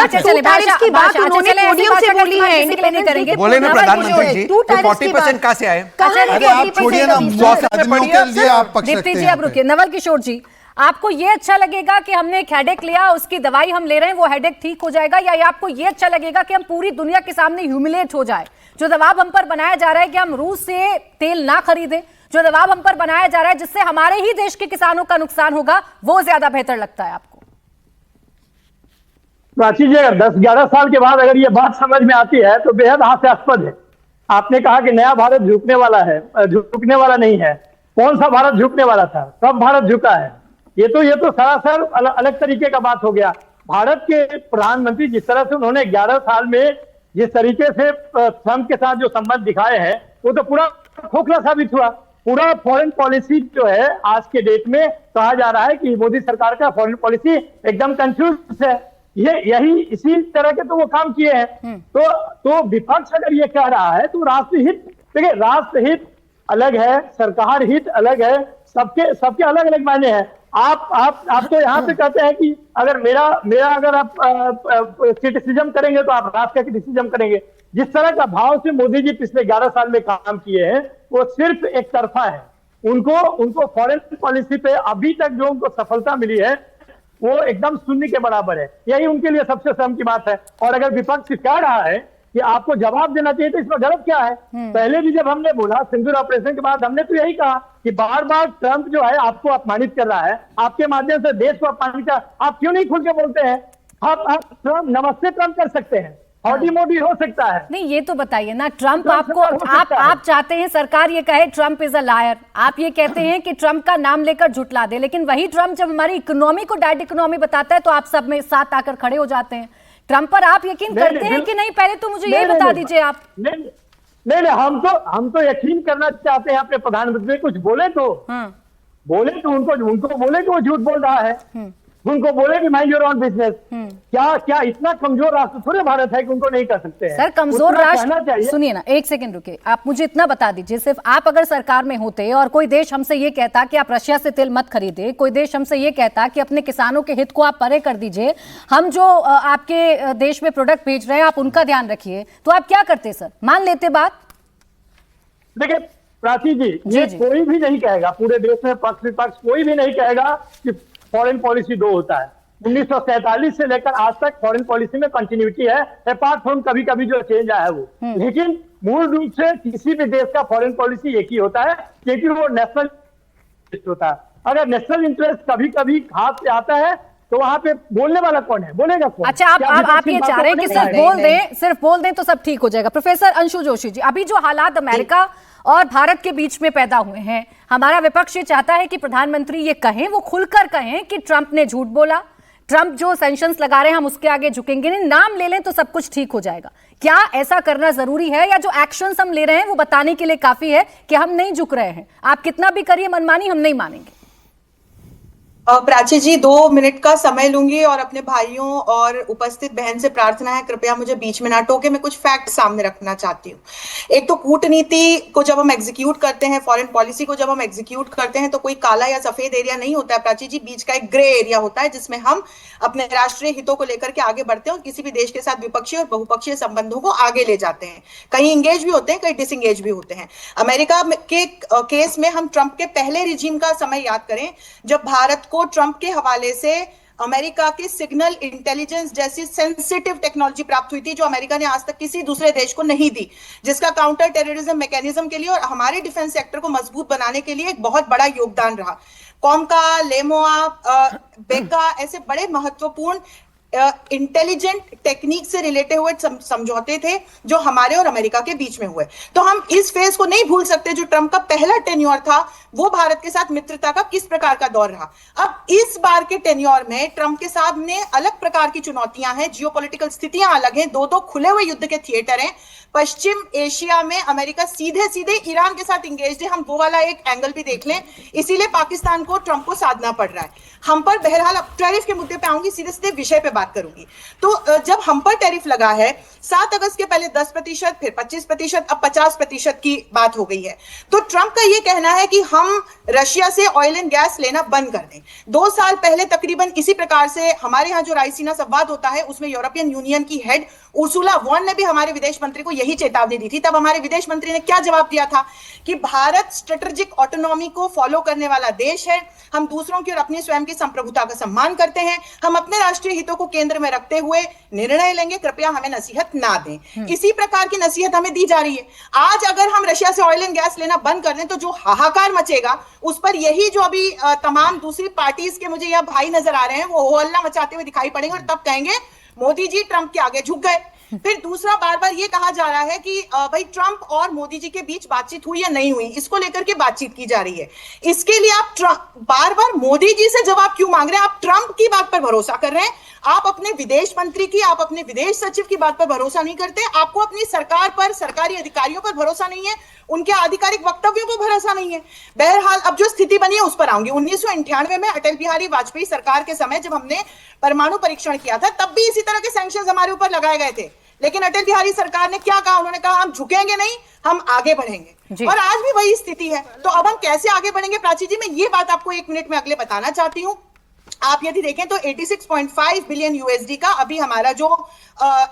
की बात उन्होंने पोडियम से बोली है। बोले ना प्रधानमंत्री जी, 40% कहां से आए? अरे आप छोड़िए ना, 100 आदमियों के लिए आप पक्ष रखते हैं। जी अब रुकिए। नवल किशोर जी, आपको ये अच्छा लगेगा कि हमने एक हेडेक लिया, उसकी दवाई हम ले रहे हैं, वो हेडेक ठीक हो जाएगा, या आपको ये अच्छा लगेगा कि हम पूरी दुनिया के सामने ह्यूमिलेट हो जाए? जो दबाव हम पर बनाया जा रहा है कि हम रूस से तेल ना खरीदें, जो दबाव हम पर बनाया जा रहा है जिससे हमारे ही देश के किसानों का नुकसान होगा, वो ज्यादा बेहतर लगता है आपको? प्राची जी, अगर 10-11 साल के बाद अगर ये बात समझ में आती है तो बेहद हास्यास्पद है। आपने कहा कि नया भारत झुकने वाला है, झुकने वाला नहीं है। कौन सा भारत झुकने वाला था? कब भारत झुका है? ये तो सरासर अलग तरीके का बात हो गया। भारत के प्रधानमंत्री जिस तरह से उन्होंने 11 साल में जिस तरीके से ट्रंप के साथ जो संबंध दिखाए हैं, वो तो पूरा खोखला साबित हुआ। पूरा फॉरेन पॉलिसी जो है आज के डेट में कहा जा रहा है कि मोदी सरकार का फॉरेन पॉलिसी एकदम कंफ्यूज है। यही इसी तरह के तो वो काम किए हैं। तो विपक्ष अगर ये कह रहा है तो राष्ट्रहित, देखिए राष्ट्रहित अलग है, सरकार हित अलग है, सबके अलग अलग मायने हैं। आप तो यहाँ पे कहते हैं कि अगर मेरा अगर आप क्रिटिसिज्म करेंगे तो आप राष्ट्र का क्रिटिसिज्म करेंगे। जिस तरह का भाव से मोदी जी पिछले 11 साल में काम किए हैं वो सिर्फ एक तरफा है। उनको फॉरेन पॉलिसी पे अभी तक जो उनको सफलता मिली है वो एकदम शून्य के बराबर है। यही उनके लिए सबसे शर्म की बात है। और अगर विपक्ष कह रहा है कि आपको जवाब देना चाहिए तो इसमें गलत क्या है? पहले भी जब हमने बोला सिंदूर ऑपरेशन के बाद हमने तो यही कहा कि बार बार ट्रंप जो है आपको अपमानित कर रहा है, आपके माध्यम से देश को अपमानित कर, आप क्यों नहीं खुल के बोलते हैं? आप ट्रंप नमस्ते ट्रंप कर सकते हैं, हॉडी मोडी हो सकता है। नहीं, ये तो बताइए ना, ट्रंप आपको आप चाहते हैं सरकार ये कहे ट्रंप इज अ लायर, आप ये कहते हैं कि ट्रंप का नाम लेकर झुटला दे, लेकिन वही ट्रंप जब हमारी इकोनॉमी को डेड इकोनॉमी बताता है तो आप सब में साथ आकर खड़े हो जाते हैं। ट्रंप पर आप यकीन करते हैं कि नहीं? पहले तो मुझे ये बता दीजिए आप। नहीं, हम तो यकीन करना चाहते हैं अपने प्रधानमंत्री। कुछ बोले तो उनको बोले कि वो झूठ बोल रहा है, उनको बोले कि माइंड योर ओन बिजनेस। क्या इतना कमजोर राष्ट्र थोड़े भारत है कि उनको नहीं कर सकते हैं? सर कमजोर राष्ट्र, सुनिए ना, एक सेकंड रुके, आप मुझे इतना बता दीजिए, सिर्फ आप अगर सरकार में होते और कोई देश हमसे ये कहता कि आप रशिया से तेल मत खरीदे, कोई देश हमसे ये कहता कि अपने किसानों के हित को आप परे कर दीजिए, हम जो आपके देश में प्रोडक्ट भेज रहे हैं आप उनका ध्यान रखिए, तो आप क्या करते सर? मान लेते बात? देखिए प्राची जी, ये कोई भी नहीं कहेगा, पूरे देश में पक्ष विपक्ष कोई भी नहीं कहेगा कि फॉरेन पॉलिसी 2 होता है। 1947 से लेकर आज तक फॉरेन पॉलिसी में कंटिन्यूटी है, अपार्ट फ्रॉम कभी कभी जो चेंज आया है वो। लेकिन मूल रूप से किसी भी देश का फॉरेन पॉलिसी एक ही होता है, क्योंकि वो नेशनल इंटरेस्ट होता है। अगर नेशनल इंटरेस्ट कभी कभी हाथ से आता है तो वहां पे बोलने वाला कौन है? बोलेगा कौन? अच्छा, आप ये चाह रहे हैं कि सिर्फ बोल दें तो सब ठीक हो जाएगा। प्रोफेसर अंशु जोशी जी, अभी जो हालात अमेरिका और भारत के बीच में पैदा हुए हैं, हमारा विपक्ष ये चाहता है कि प्रधानमंत्री ये कहें, वो खुलकर कहें कि ट्रंप ने झूठ बोला, ट्रंप जो सैंक्शंस लगा रहे हैं हम उसके आगे झुकेंगे नहीं, नाम ले लें तो सब कुछ ठीक हो जाएगा। क्या ऐसा करना जरूरी है, या जो एक्शंस हम ले रहे हैं वो बताने के लिए काफी है कि हम नहीं झुक रहे हैं, आप कितना भी करिए मनमानी, हम नहीं मानेंगे? प्राची जी 2 मिनट का समय लूंगी और अपने भाइयों और उपस्थित बहन से प्रार्थना है कृपया मुझे बीच में ना टोके। मैं कुछ फैक्ट सामने रखना चाहती हूँ। एक तो कूटनीति को जब हम एग्जीक्यूट करते हैं, फॉरेन पॉलिसी को जब हम एग्जीक्यूट करते हैं तो कोई काला या सफेद एरिया नहीं होता है प्राची जी, बीच का एक ग्रे एरिया होता है जिसमें हम अपने राष्ट्रीय हितों को लेकर के आगे बढ़ते हैं और किसी भी देश के साथ द्विपक्षीय और बहुपक्षीय संबंधों को आगे ले जाते हैं। कहीं इंगेज भी होते हैं, कहीं डिसंगेज भी होते हैं। अमेरिका के केस में हम ट्रंप के पहले रिजीम का समय याद करें जब भारत को ट्रंप के हवाले से अमेरिका की सिग्नल इंटेलिजेंस जैसी सेंसिटिव टेक्नोलॉजी प्राप्त हुई थी जो अमेरिका ने आज तक किसी दूसरे देश को नहीं दी, जिसका काउंटर टेररिज्म मैकेनिज्म के लिए और हमारे डिफेंस सेक्टर को मजबूत बनाने के लिए एक बहुत बड़ा योगदान रहा। कॉमका, लेमोआ, बेका ऐसे बड़े महत्वपूर्ण इंटेलिजेंट टेक्निक से रिलेटेड हुए समझौते थे जो हमारे और अमेरिका के बीच में हुए। तो हम इस फेज को नहीं भूल सकते जो ट्रंप का पहला टेन्योर था वो भारत के साथ मित्रता का किस प्रकार का दौर रहा। अब इस बार के टेन्योर में ट्रंप के सामने अलग प्रकार की चुनौतियां हैं, जियोपॉलिटिकल स्थितियां अलग हैं, दो खुले हुए युद्ध के थिएटर हैं। पश्चिम एशिया में अमेरिका सीधे सीधे ईरान के साथ इंगेज है, हम वो वाला एक एंगल भी देख लें, इसीलिए पाकिस्तान को ट्रंप को साधना पड़ रहा है। हम पर बहरहाल अब टैरिफ के मुद्दे पे आऊंगी, सीधे सीधे विषय पे बात करूंगी। तो जब हम पर टैरिफ लगा है 7 अगस्त के पहले 10%, फिर 25%, अब 50% की बात हो गई है। तो ट्रंप का यह कहना है कि हम रशिया से ऑयल एंड गैस लेना बंद कर दें। 2 साल पहले तकरीबन इसी प्रकार से हमारे यहाँ जो रायसीना संवाद होता है उसमें यूरोपियन यूनियन की हेड उर्सुला वॉन ने भी हमारे विदेश मंत्री को यही चेतावनी दी थी। तब हमारे विदेश मंत्री ने क्या जवाब दिया था कि भारत स्ट्रेटेजिक ऑटोनॉमी को फॉलो करने वाला देश है, हम दूसरों की और अपनी स्वयं की संप्रभुता का सम्मान करते हैं, हम अपने राष्ट्रीय हितों को केंद्र में रखते हुए निर्णय लेंगे, कृपया हमें नसीहत ना दें। इसी प्रकार की नसीहत हमें दी जा रही है। आज अगर हम रशिया से ऑयल एंड गैस लेना बंद कर दें तो जो हाहाकार मचेगा उस पर यही जो अभी तमाम दूसरी पार्टीज के मुझे यहाँ भाई नजर आ रहे हैं वो हल्ला मचाते हुए दिखाई पड़ेंगे और तब कहेंगे मोदी जी ट्रंप के आगे झुक गए। फिर दूसरा बार बार ये कहा जा रहा है कि भाई ट्रंप और मोदी जी के बीच बातचीत हुई या नहीं हुई, इसको लेकर के बातचीत की जा रही है। इसके लिए आप बार बार मोदी जी से जवाब क्यों मांग रहे हैं? आप ट्रंप की बात पर भरोसा कर रहे हैं, आप अपने विदेश मंत्री की, आप अपने विदेश सचिव की बात पर भरोसा नहीं करते, आपको अपनी सरकार पर, सरकारी अधिकारियों पर भरोसा नहीं है, उनके आधिकारिक वक्तव्यों पर भरोसा नहीं है। बहरहाल अब जो स्थिति बनी है उस पर आऊंगी। 1998 में अटल बिहारी वाजपेयी सरकार के समय जब हमने परमाणु परीक्षण किया था तब भी इसी तरह के सैंक्शंस हमारे ऊपर लगाए गए थे, लेकिन अटल बिहारी सरकार ने क्या कहा? उन्होंने कहा हम झुकेंगे नहीं, हम आगे बढ़ेंगे। और आज भी वही स्थिति है। तो अब हम कैसे आगे बढ़ेंगे प्राची जी, मैं ये बात आपको 1 मिनट में अगले बताना चाहती हूँ। आप यदि देखें तो 86.5 बिलियन यूएसडी का अभी हमारा जो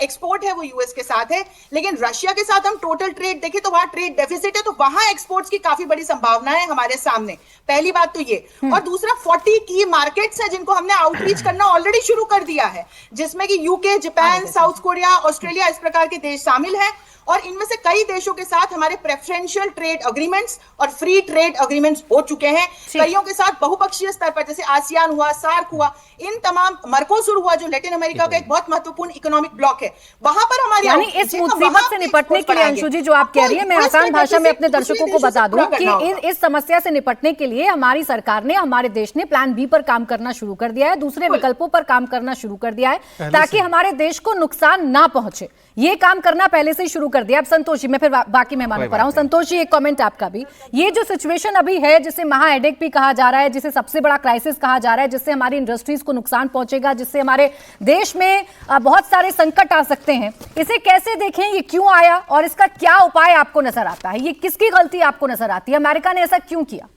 एक्सपोर्ट है वो यूएस के साथ है, लेकिन रशिया के साथ हम टोटल ट्रेड देखें तो वहां ट्रेड डेफिसिट है, तो वहां एक्सपोर्ट्स की काफी बड़ी संभावना है हमारे सामने। पहली बात तो ये, और दूसरा 40 की मार्केट्स है जिनको हमने आउटरीच करना ऑलरेडी शुरू कर दिया है, जिसमें कि UK, Japan, south Korea, Australia इस प्रकार के देश शामिल हैं। और इनमें से कई देशों के साथ हमारे प्रेफरेंशियल ट्रेड अग्रीमेंट्स और फ्री ट्रेड अग्रीमेंट्स हो चुके हैं। कईयों के साथ बहुपक्षीय स्तर पर जैसे आसियान हुआ, सार्क हुआ, इन तमाम, मर्कोसुर हुआ जो लैटिन अमेरिका का एक बहुत महत्वपूर्ण इकोनॉमिक ब्लॉक है, वहां पर हमारी यानी इस मुसीबत से निपटने के लिए अंशु जी जो आप कह रही है, मैं आसान भाषा में अपने दर्शकों को बता दूं कि इस समस्या से निपटने के लिए हमारी सरकार ने, हमारे देश ने प्लान बी पर काम करना शुरू कर दिया है, दूसरे विकल्पों पर काम करना शुरू कर दिया है ताकि हमारे देश को नुकसान ना पहुंचे। ये काम करना पहले से ही शुरू कर दिया। अब संतोष जी, मैं फिर बाकी मेहमानों पर आऊं। संतोष जी, एक कमेंट आपका भी। ये जो सिचुएशन अभी है जिसे महा हेडेक भी कहा जा रहा है, जिसे सबसे बड़ा क्राइसिस कहा जा रहा है, जिससे हमारी इंडस्ट्रीज को नुकसान पहुंचेगा, जिससे हमारे देश में बहुत सारे संकट आ सकते हैं, इसे कैसे देखें? ये क्यों आया और इसका क्या उपाय आपको नजर आता है? ये किसकी गलती आपको नजर आती है? अमेरिका ने ऐसा क्यों किया?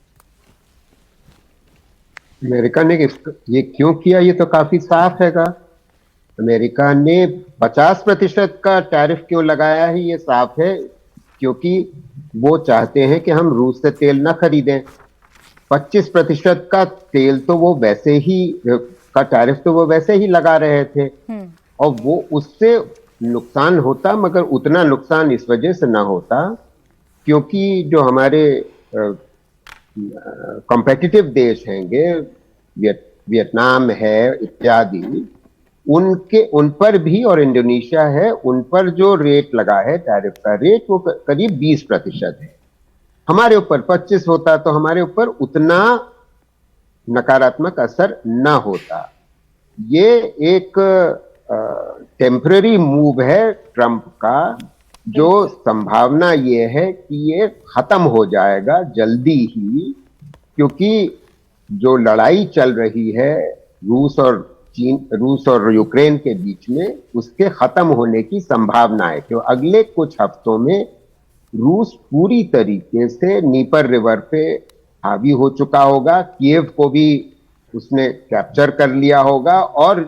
अमेरिका ने ये क्यों किया, ये तो काफी साफ हैगा। अमेरिका ने 50% का टैरिफ क्यों लगाया है, ये साफ है, क्योंकि वो चाहते हैं कि हम रूस से तेल ना खरीदें। 25% का तेल तो वो वैसे ही का टैरिफ तो वो वैसे ही लगा रहे थे और वो उससे नुकसान होता, मगर उतना नुकसान इस वजह से ना होता क्योंकि जो हमारे कॉम्पिटिटिव देश हैंगे, वियतनाम है इत्यादि, उन पर भी, और इंडोनेशिया है, उन पर जो रेट लगा है, टैरिफ का रेट, वो करीब 20% है। हमारे ऊपर 25 होता तो हमारे ऊपर उतना नकारात्मक असर ना होता। ये एक टेम्पररी मूव है ट्रंप का, जो संभावना ये है कि ये खत्म हो जाएगा जल्दी ही, क्योंकि जो लड़ाई चल रही है रूस और यूक्रेन के बीच में, उसके खत्म होने की संभावना है। तो अगले कुछ हफ्तों में रूस पूरी तरीके से नीपर रिवर पे हावी हो चुका होगा, कीव को भी उसने कैप्चर कर लिया होगा और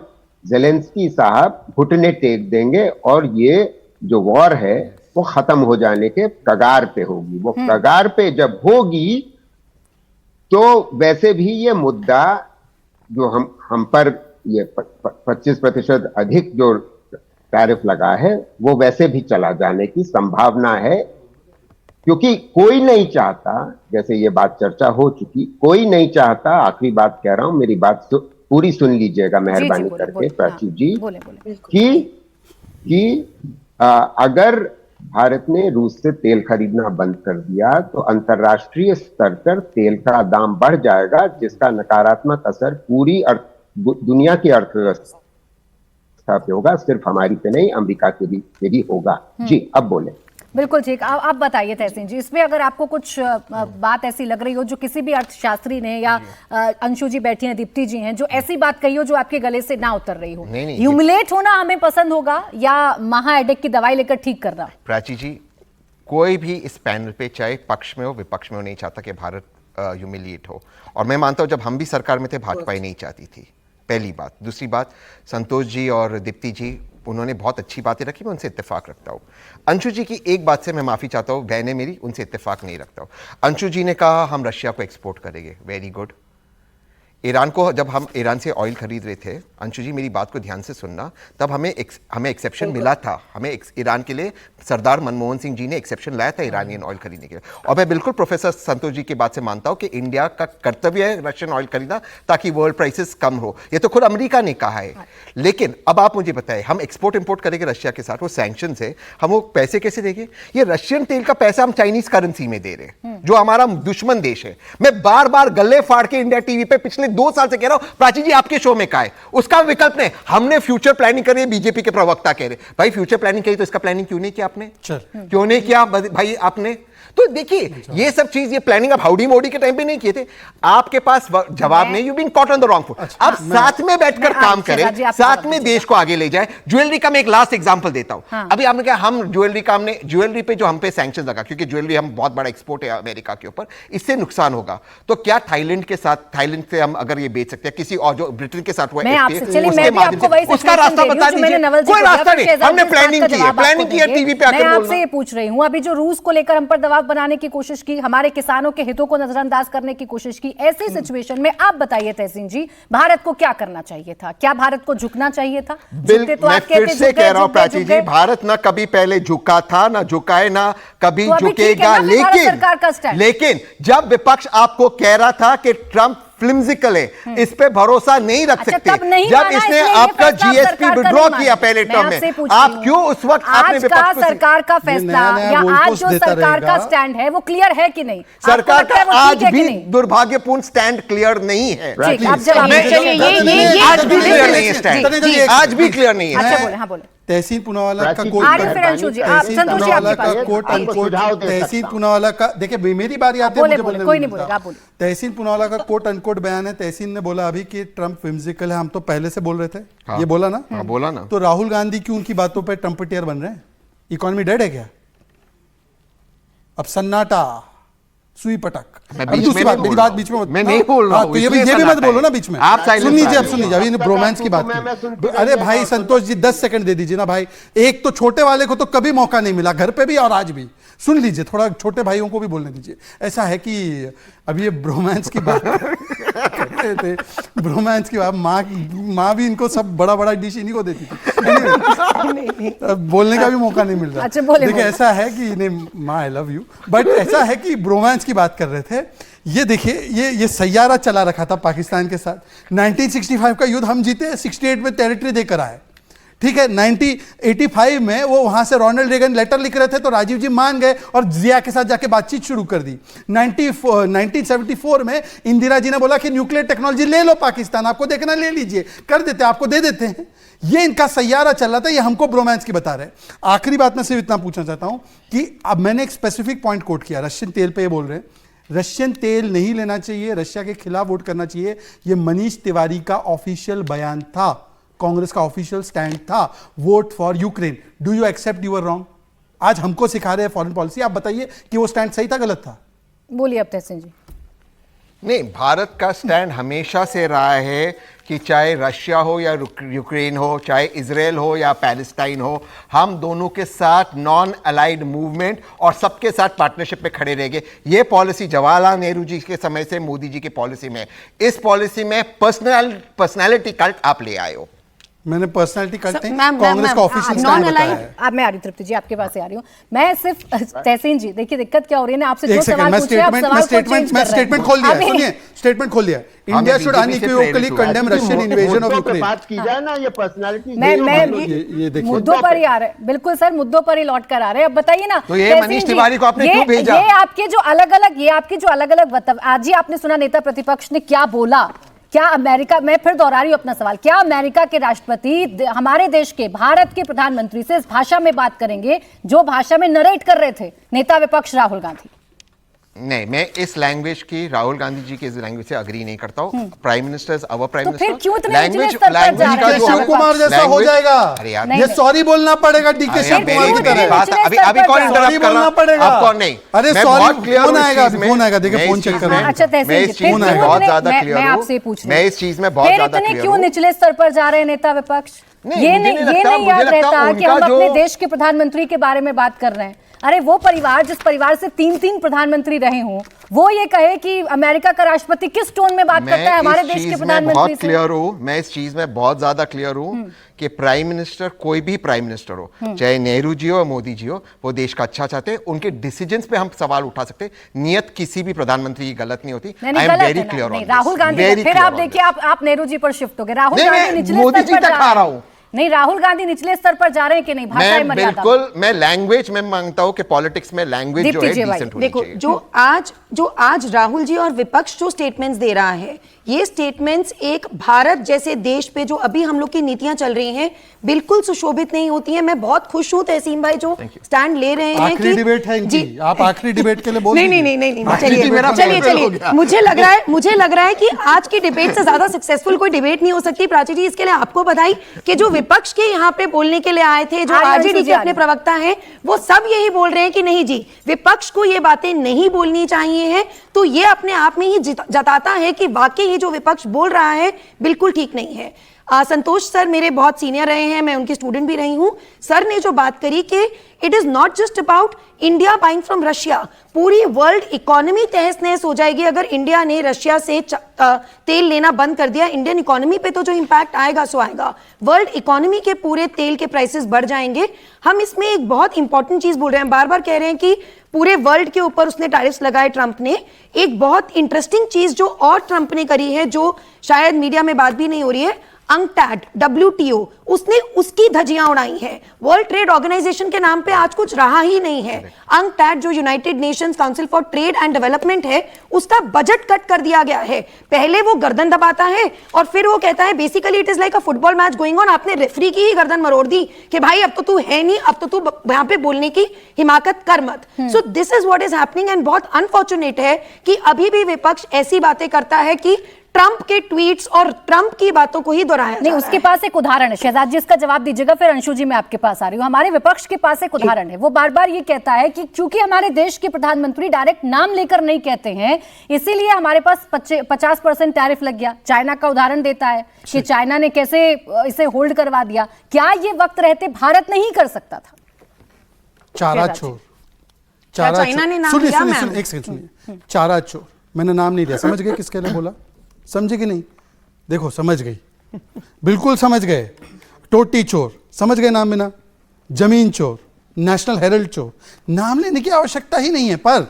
ज़ेलेंस्की साहब घुटने टेक देंगे और ये जो वॉर है वो खत्म हो जाने के कगार पे होगी। वो कगार पे जब होगी तो वैसे भी ये मुद्दा जो हम पर ये 25% अधिक जो टैरिफ लगा है वो वैसे भी चला जाने की संभावना है, क्योंकि कोई नहीं चाहता, जैसे ये बात चर्चा हो चुकी, कोई नहीं चाहता, आखिरी बात कह रहा हूं, मेरी बात पूरी सुन लीजिएगा मेहरबानी करके प्राची जी, कि अगर भारत ने रूस से तेल खरीदना बंद कर दिया तो अंतर्राष्ट्रीय स्तर पर तेल का दाम बढ़ जाएगा, जिसका नकारात्मक असर पूरी दुनिया की अर्थव्यवस्था पे होगा, सिर्फ हमारी पे नहीं, अमेरिका के भी होगा। जी अब बोले। बिल्कुल ठीक। आप बताइए तहसीन जी, इसमें अगर आपको कुछ बात ऐसी लग रही हो जो किसी भी अर्थशास्त्री ने या अंशु जी बैठी हैं, दीप्ति जी हैं, जो ऐसी बात कही हो जो आपके गले से ना उतर रही हो, ह्यूमिलेट होना हमें पसंद होगा या महा एडेक की दवाई लेकर ठीक करना? प्राची जी, कोई भी इस पैनल पे चाहे पक्ष में हो विपक्ष में हो नहीं चाहता कि भारत ह्यूमिलिएट हो, और मैं मानता हूं जब हम भी सरकार में थे भाजपा ही नहीं चाहती थी, पहली बात। दूसरी बात, संतोष जी और दीप्ति जी उन्होंने बहुत अच्छी बातें रखी, मैं उनसे इत्तेफाक रखता हूँ। अंशु जी की एक बात से मैं माफ़ी चाहता हूँ, बहनें मेरी, उनसे इत्तेफाक नहीं रखता हूँ। अंशु जी ने कहा हम रशिया को एक्सपोर्ट करेंगे, वेरी गुड। ईरान को, जब हम ईरान से ऑयल खरीद रहे थे, अंशु जी मेरी बात को ध्यान से सुनना, तब हमें एक्सेप्शन मिला था, हमें ईरान के लिए सरदार मनमोहन सिंह जी ने एक्सेप्शन लाया था ईरानियन ऑयल खरीदने के लिए। और मैं बिल्कुल प्रोफेसर संतोष जी की बात से मानता हूं कि इंडिया का कर्तव्य है रशियन ऑयल खरीदना ताकि वर्ल्ड प्राइसेस कम हो, ये तो खुद अमेरिका ने कहा है। लेकिन अब आप मुझे बताएं, हम एक्सपोर्ट इंपोर्ट करेंगे रशिया के साथ, वो सैंक्शन है, हम वो पैसे कैसे देंगे? ये रशियन तेल का पैसा हम चाइनीज करेंसी में दे रहे हैं, जो हमारा दुश्मन देश है। मैं बार बार गले फाड़ के इंडिया टीवी पे पिछले 2 साल से कह रहा हूं, प्राची जी आपके शो में कहा है उसका विकल्प नहीं, हमने फ्यूचर प्लानिंग करी है, बीजेपी के प्रवक्ता कह रहे भाई फ्यूचर प्लानिंग करी तो इसका प्लानिंग क्यों नहीं किया आपने? क्यों नहीं किया भाई आपने? तो देखिए ये सब चीज, ये प्लानिंग अब हाउडी मोदी के टाइम पे नहीं किए थे, आपके पास जवाब नहीं, you been caught on the wrong foot. अब साथ में बैठकर काम करें, साथ में देश को आगे ले जाए। ज्वेलरी का मैं एक लास्ट एग्जांपल देता हूं। अभी आपने कहा हम ज्वेलरी का, हमने ज्वेलरी पे जो हम पे सैंक्शन लगा, क्योंकि ज्वेलरी हम बहुत बड़ा एक्सपोर्ट है अमेरिका के ऊपर, इससे नुकसान होगा। तो क्या थाईलैंड के साथ, थाईलैंड से हम अगर ये बेच सकते हैं, किसी और जो ब्रिटेन के साथ हुआ उसका रास्ता बता दीजिए। कोई रास्ता नहीं, हमने प्लानिंग की है, प्लानिंग की है, टीवी पे आकर बोलना। आपसे ये पूछ रही हूं, अभी जो रूस को लेकर हम पर दबाव बनाने की कोशिश की, हमारे किसानों के हितों को नजरअंदाज करने की कोशिश की, ऐसी सिचुएशन में आप बताइए तहसीन जी, भारत को क्या करना चाहिए था? क्या भारत को झुकना चाहिए था? तो मैं फिर से कह रहा हूं प्राची जी, भारत ना कभी पहले झुका था, ना झुका है, ना कभी झुकेगा। लेकिन जब विपक्ष आपको कह रहा था कि ट्रंप फ्लिम्जिकल है, इस पे भरोसा नहीं रख सकते, जब इसने आपका जीएसपी विड्रॉ किया पहले टर्म में, आप क्यों उस वक्त आपने विपक्ष को सरकार का फैसला या आज जो सरकार का स्टैंड है वो क्लियर है कि नहीं? सरकार का आज भी दुर्भाग्यपूर्ण स्टैंड क्लियर नहीं है। आज भी क्लियर नहीं है स्टैंड, आज भी क्लियर नहीं है। तहसीन पूनावाला का कोट तहसीन पूनावाला का, देखिए मेरी बारी आती है, कोई नहीं बोलेगा, तहसीन पूनावाला का कोट अनकोट बयान है। तहसीन ने बोला अभी कि ट्रंप व्हिम्सिकल है, हम तो पहले से बोल रहे थे, ये बोला ना? बोला ना। तो राहुल गांधी क्यों उनकी बातों पे ट्रम्पटियर बन रहे हैं? इकोनॉमी डेड है क्या? अब सन्नाटा, सुई पटक। दूसरी बात, मेरी बात बीच में मैं नहीं बोल रहा हूं, तो ये भी मत बोलो ना बीच में। आप सुन लीजिए, अब सुन लीजिए, अभी ब्रोमांस की बात की। अरे भाई संतोष जी 10 सेकंड दे दीजिए ना भाई, एक तो छोटे वाले को तो कभी मौका नहीं मिला, घर पे भी और आज भी। सुन लीजिए, थोड़ा छोटे भाइयों को भी बोलने दीजिए। ऐसा है कि अब ये ब्रोमांस की बात करते थे, ब्रोमांस की बात, माँ भी इनको सब बड़ा बड़ा डिश इन्हीं को देती थी, बोलने का भी मौका नहीं मिल रहा। देखिए ऐसा है कि नहीं माँ आई लव यू, बट ऐसा है कि ब्रोमांस की बात कर रहे थे। ये देखिए ये सैयारा चला रखा था पाकिस्तान के साथ। 1965 का युद्ध हम जीते, 68 में टेरिटरी देकर आए, ठीक है, 1985 में वो वहां से रोनाल्ड रेगन लेटर लिख रहे थे तो राजीव जी मान गए और जिया के साथ जाके बातचीत शुरू कर दी। 1974 में इंदिरा जी ने बोला कि न्यूक्लियर टेक्नोलॉजी ले लो पाकिस्तान, आपको देखना ले लीजिए, कर देते, आपको दे देते हैं। ये इनका सैयारा चल रहा था, ये हमको ब्रोमांस की बता रहे हैं। आखिरी बात मैं सिर्फ इतना पूछना चाहता हूं कि अब मैंने एक स्पेसिफिक पॉइंट कोट किया, रशियन तेल पे ये बोल रहे हैं रशियन तेल नहीं लेना चाहिए, रशिया के खिलाफ वोट करना चाहिए। ये मनीष तिवारी का ऑफिशियल बयान था, कांग्रेस का ऑफिशियल स्टैंड था, vote for Ukraine. Do you accept you are wrong? आज हमको सिखा रहे हैं फॉरेन पॉलिसी, आप बताइए कि वो स्टैंड सही था गलत था? बोलिए अब तहसीन जी। नहीं, भारत का स्टैंड हमेशा से रहा है कि चाहे रशिया हो या यूक्रेन हो, चाहे इजराइल हो या पैलेस्टाइन हो, हम दोनों के साथ नॉन अलाइड मूवमेंट और सबके साथ पार्टनरशिप में खड़े रहेंगे। ये पॉलिसी जवाहरलाल नेहरू जी के समय से मोदी जी की पॉलिसी में, इस पॉलिसी में पर्सनैलिटी कल्ट आप ले आए हो। मैंने पर्सनालिटी करते हैं मैम, कांग्रेस का ऑफिशियल स्टैंड बताया है। अब मैं आ रही तृप्ति जी आपके पास से आ रही हूँ। मैं सिर्फ तहसीन जी देखिए दिक्कत क्या हो रही है ना, आपसे जो सवाल पूछे आप सवाल को चेंज कर रहे हैं। स्टेटमेंट खोल दिया, सुनिए स्टेटमेंट खोल दिया। India should unequivocally condemn Russian invasion of Ukraine. बात की जाए ना, ये पर्सनालिटी मैं ये देखिए मुद्दों पर ही आ रहे हैं, बिल्कुल सर मुद्दों पर ही लौट कर आ रहे हैं। अब बताइए ना तो ये तहसीन मनीष जी, तिवारी को आपने क्यों भेजा? ये आपके जो अलग अलग आज ही आपने सुना नेता प्रतिपक्ष ने क्या बोला। क्या अमेरिका, मैं फिर दोहरा रही हूं अपना सवाल, क्या अमेरिका के राष्ट्रपति हमारे देश के, भारत के प्रधानमंत्री से इस भाषा में बात करेंगे जो भाषा में नरेट कर रहे थे नेता विपक्ष राहुल गांधी? नहीं, मैं इस लैंग्वेज की, राहुल गांधी जी की इस लैंग्वेज से अग्री नहीं करता हूं। Prime minister, our prime minister, फिर क्यों इतने निचले स्तर पर जा रहे हैं? शिव कुमार जैसा हो जाएगा, अरे यार ये सॉरी बोलना पड़ेगा डीके शिव कुमार की तरह। अभी कौन इंटरप्ट कर रहा है? पड़ेगा आपको नहीं। अरे सॉरी, फोन आएगा, फोन आएगा, देखिए फोन चेक कर रहा हूं। अच्छा तहसीन जी, बहुत ज्यादा क्लियर मैं आपसे पूछ रही हूं, मैं इस चीज में बहुत ज्यादा क्लियर हूं। क्यों निचले स्तर पर जा रहे हैं नेता विपक्ष? ये नहीं याद रहता कि हम अपने देश के प्रधानमंत्री के बारे में बात कर रहे हैं। अरे वो परिवार जिस परिवार से 3 प्रधानमंत्री रहे हों, वो ये कहे कि अमेरिका का राष्ट्रपति किस टोन में बात करता है हमारे देश के प्रधानमंत्री से? क्लियर हूं, मैं इस चीज में बहुत ज्यादा क्लियर हूं कि प्राइम मिनिस्टर, कोई भी प्राइम मिनिस्टर हो, चाहे नेहरू जी हो या मोदी जी हो, वो देश का अच्छा चाहते हैं। उनके डिसीजंस पे हम सवाल उठा सकते हैं, नियत किसी भी प्रधानमंत्री की गलत नहीं होती। I am very clear on this. Rahul Gandhi, फिर आप देखिए आप नेहरू जी पर शिफ्ट हो गए। राहुल गांधी निचले मोदी स्तर जी पर तक आ रहा हूं। नहीं, राहुल गांधी निचले स्तर पर जा रहे हैं कि नहीं? भाषा मर्यादा, बिल्कुल, मैं लैंग्वेज में मांगता हूं कि पॉलिटिक्स में लैंग्वेज जो है डिसेंट होनी देखो, चाहिए। जो आज राहुल जी और विपक्ष जो स्टेटमेंट्स दे रहा है, ये स्टेटमेंट्स एक भारत जैसे देश पे जो अभी हम लोग की नीतियां चल रही हैं बिल्कुल सुशोभित नहीं होती हैं। मैं बहुत खुश हूं तहसीन भाई जो स्टैंड ले रहे हैं आखिरी डिबेट है इनकी, आप आखिरी डिबेट के लिए बोल नहीं, चलिए मुझे लग रहा है कि आज की डिबेट से ज्यादा सक्सेसफुल कोई डिबेट नहीं हो सकती। प्राची जी, इसके लिए आपको बधाई कि जो विपक्ष के यहाँ पे बोलने के लिए आए थे, जो आरजेडी के अपने प्रवक्ता हैं, वो सब यही बोल रहे हैं कि नहीं जी, विपक्ष को ये बातें नहीं बोलनी चाहिए है। तो ये अपने आप में ही जताता है कि वाकई जो विपक्ष बोल रहा है बिल्कुल ठीक नहीं है। संतोष सर मेरे बहुत सीनियर रहे हैं, मैं उनकी स्टूडेंट भी रही हूं। सर ने जो बात करी कि it is not just about India buying from Russia, पूरी वर्ल्ड इकोनॉमी तहस नहस हो जाएगी अगर इंडिया ने रशिया से तेल लेना बंद कर दिया। इंडियन इकोनॉमी पे तो जो इंपैक्ट आएगा सो आएगा, वर्ल्ड इकोनॉमी के पूरे तेल के प्राइसेस बढ़ जाएंगे। हम इसमें एक बहुत इंपॉर्टेंट चीज बोल रहे हैं, बार बार कह रहे हैं कि पूरे वर्ल्ड के ऊपर उसने टैरिफ्स लगाए ट्रंप ने। एक बहुत इंटरेस्टिंग चीज जो और ट्रंप ने करी है, जो शायद मीडिया में बात भी नहीं हो रही है, अंकटैड WTO, उसने उसकी धज्जियां उड़ाई है। वर्ल्ड ट्रेड ऑर्गेनाइजेशन के नाम पे आज कुछ रहा ही नहीं है। अंकटैड जो United Nations council for trade and development है, उसका बजट कट कर दिया गया है। पहले वो गर्दन दबाता है और फिर वो कहता है basically it is like a football match going on, आपने रेफरी की ही गर्दन मरोड़ दी कि भाई अब तो तू है नहीं, अब तो तू यहाँ पे बोलने की हिमाकत कर मत। So this is what is happening and बहुत अनफॉर्चुनेट है कि अभी भी विपक्ष ऐसी बातें करता है कि ट्रंप के ट्वीट्स और ट्रंप की बातों को ही दोहराया नहीं। उसके पास एक उदाहरण है, शहजाद जी इसका जवाब दीजिएगा, फिर अंशु जी मैं आपके पास आ रही हूँ। हमारे विपक्ष के पास एक उदाहरण है, वो बार बार ये कहता है कि चूंकि हमारे देश के प्रधानमंत्री डायरेक्ट नाम लेकर नहीं कहते हैं, इसीलिए हमारे पास 50% टैरिफ लग गया। चाइना का उदाहरण देता है कि चाइना ने कैसे इसे होल्ड करवा दिया। क्या ये वक्त रहते भारत नहीं कर सकता था? चारा चोर, चाइना ने नाम लिया? सुनिए एक सेकंड सुनिए, चारा चोर मैंने नाम नहीं दिया, समझ गए किसके लिए बोला? समझे कि नहीं? देखो समझ गई, बिल्कुल समझ गए। टोटी चोर समझ गए नाम बिना, जमीन चोर, नेशनल हेरल्ड चोर, नाम लेने की आवश्यकता ही नहीं है। पर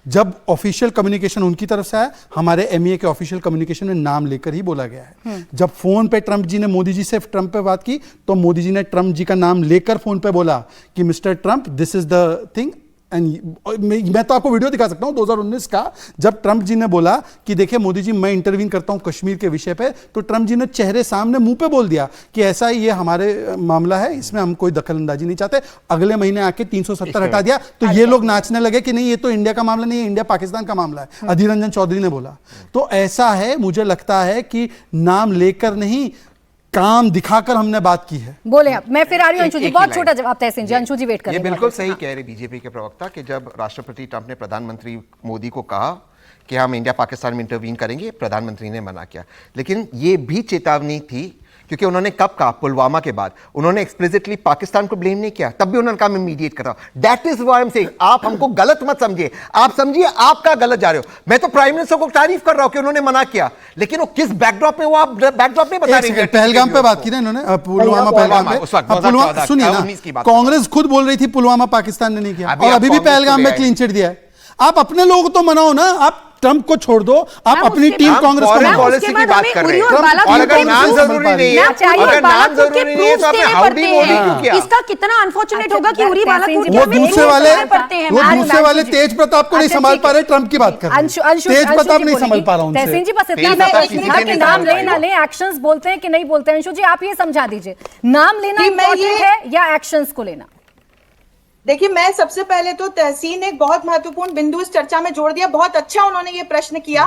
जब ऑफिशियल कम्युनिकेशन उनकी तरफ से आया, हमारे एमईए के ऑफिशियल कम्युनिकेशन में नाम लेकर ही बोला गया है। जब फोन पे ट्रंप जी ने मोदी जी से ट्रंप पे बात की तो मोदी जी ने ट्रंप जी का नाम लेकर फोन पे बोला कि mister Trump, this is the thing. मैं तो आपको वीडियो दिखा सकता हूं 2019 का, जब ट्रंप जी ने बोला कि देखिए मोदी जी मैं इंटरवीन करता हूं कश्मीर के विषय पे, तो ट्रंप जी ने चेहरे सामने मुंह पे बोल दिया कि ऐसा ही ये हमारे मामला है, इसमें हम कोई दखल अंदाजी नहीं चाहते। अगले महीने आके 370 हटा दिया तो ये लोग नाचने लगे कि नहीं ये तो इंडिया का मामला नहीं है, इंडिया पाकिस्तान का मामला है, अधीर रंजन चौधरी ने बोला। तो ऐसा है, मुझे लगता है कि नाम लेकर नहीं काम दिखाकर हमने बात की है। बोले आप, मैं फिर आ रही हूं अंशु जी, एक ही बहुत लाइन। छोटा जवाब तहसीन जी, अंशु जी वेट कर ये रहे हैं। बिल्कुल सही कह रहे बीजेपी के प्रवक्ता कि जब राष्ट्रपति ट्रंप ने प्रधानमंत्री मोदी को कहा कि हम इंडिया पाकिस्तान में इंटरवीन करेंगे, प्रधानमंत्री ने मना किया। लेकिन ये भी चेतावनी थी, क्योंकि उन्होंने कब कहा, पुलवामा के बाद उन्होंने एक्सप्लिसिटली पाकिस्तान को ब्लेम नहीं किया, तब भी उन्होंने कहा मैं मीडिएट कर रहा हूं। That is why I am saying, आप हमको गलत मत समझिए, आप समझिए आपका गलत जा रहे हो। मैं तो प्राइम मिनिस्टर को तारीफ कर रहा हूं कि उन्होंने मना किया, लेकिन वो किस बैकड्रॉप में, वो आप बैकड्रॉप नहीं बता रहे हैं। पहलगाम पे बात की ना इन्होंने, पुलवामा पहलगाम पे, उस वक्त पुलवामा सुनिए ना, कांग्रेस खुद बोल रही थी पुलवामा पाकिस्तान ने नहीं किया, और अभी भी पहलगाम में क्लीन चिट दिया है। आप अपने लोगों को तो मनाओ ना, आप ट्रंप को छोड़ दो, आप अपनी टीम कांग्रेस को मनाओ। पॉलिसी की बात कर रहे हैं, और अगर नाम जरूरी नहीं है, अगर नाम जरूरी नहीं है तो आपने हाउडी मोदी क्यों किया? इसका कितना अनफॉर्चुनेट होगा कि उरी बालाकोट वो दूसरे वाले तेज प्रताप को नहीं संभाल पा रहे, ट्रंप की बात कर रहे हैं, तेज प्रताप नहीं संभाल पा रहा उनसे। तहसीन जी बस इतना कि नाम ले ना ले, एक्शंस बोलते हैं कि नहीं बोलते हैं। अंशु जी आप ये समझा दीजिए, नाम लेना इम्पोर्टेंट है या एक्शंस को लेना? देखिए, मैं सबसे पहले तो तहसीन ने एक बहुत महत्वपूर्ण बिंदु इस चर्चा में जोड़ दिया। बहुत अच्छा उन्होंने ये प्रश्न किया।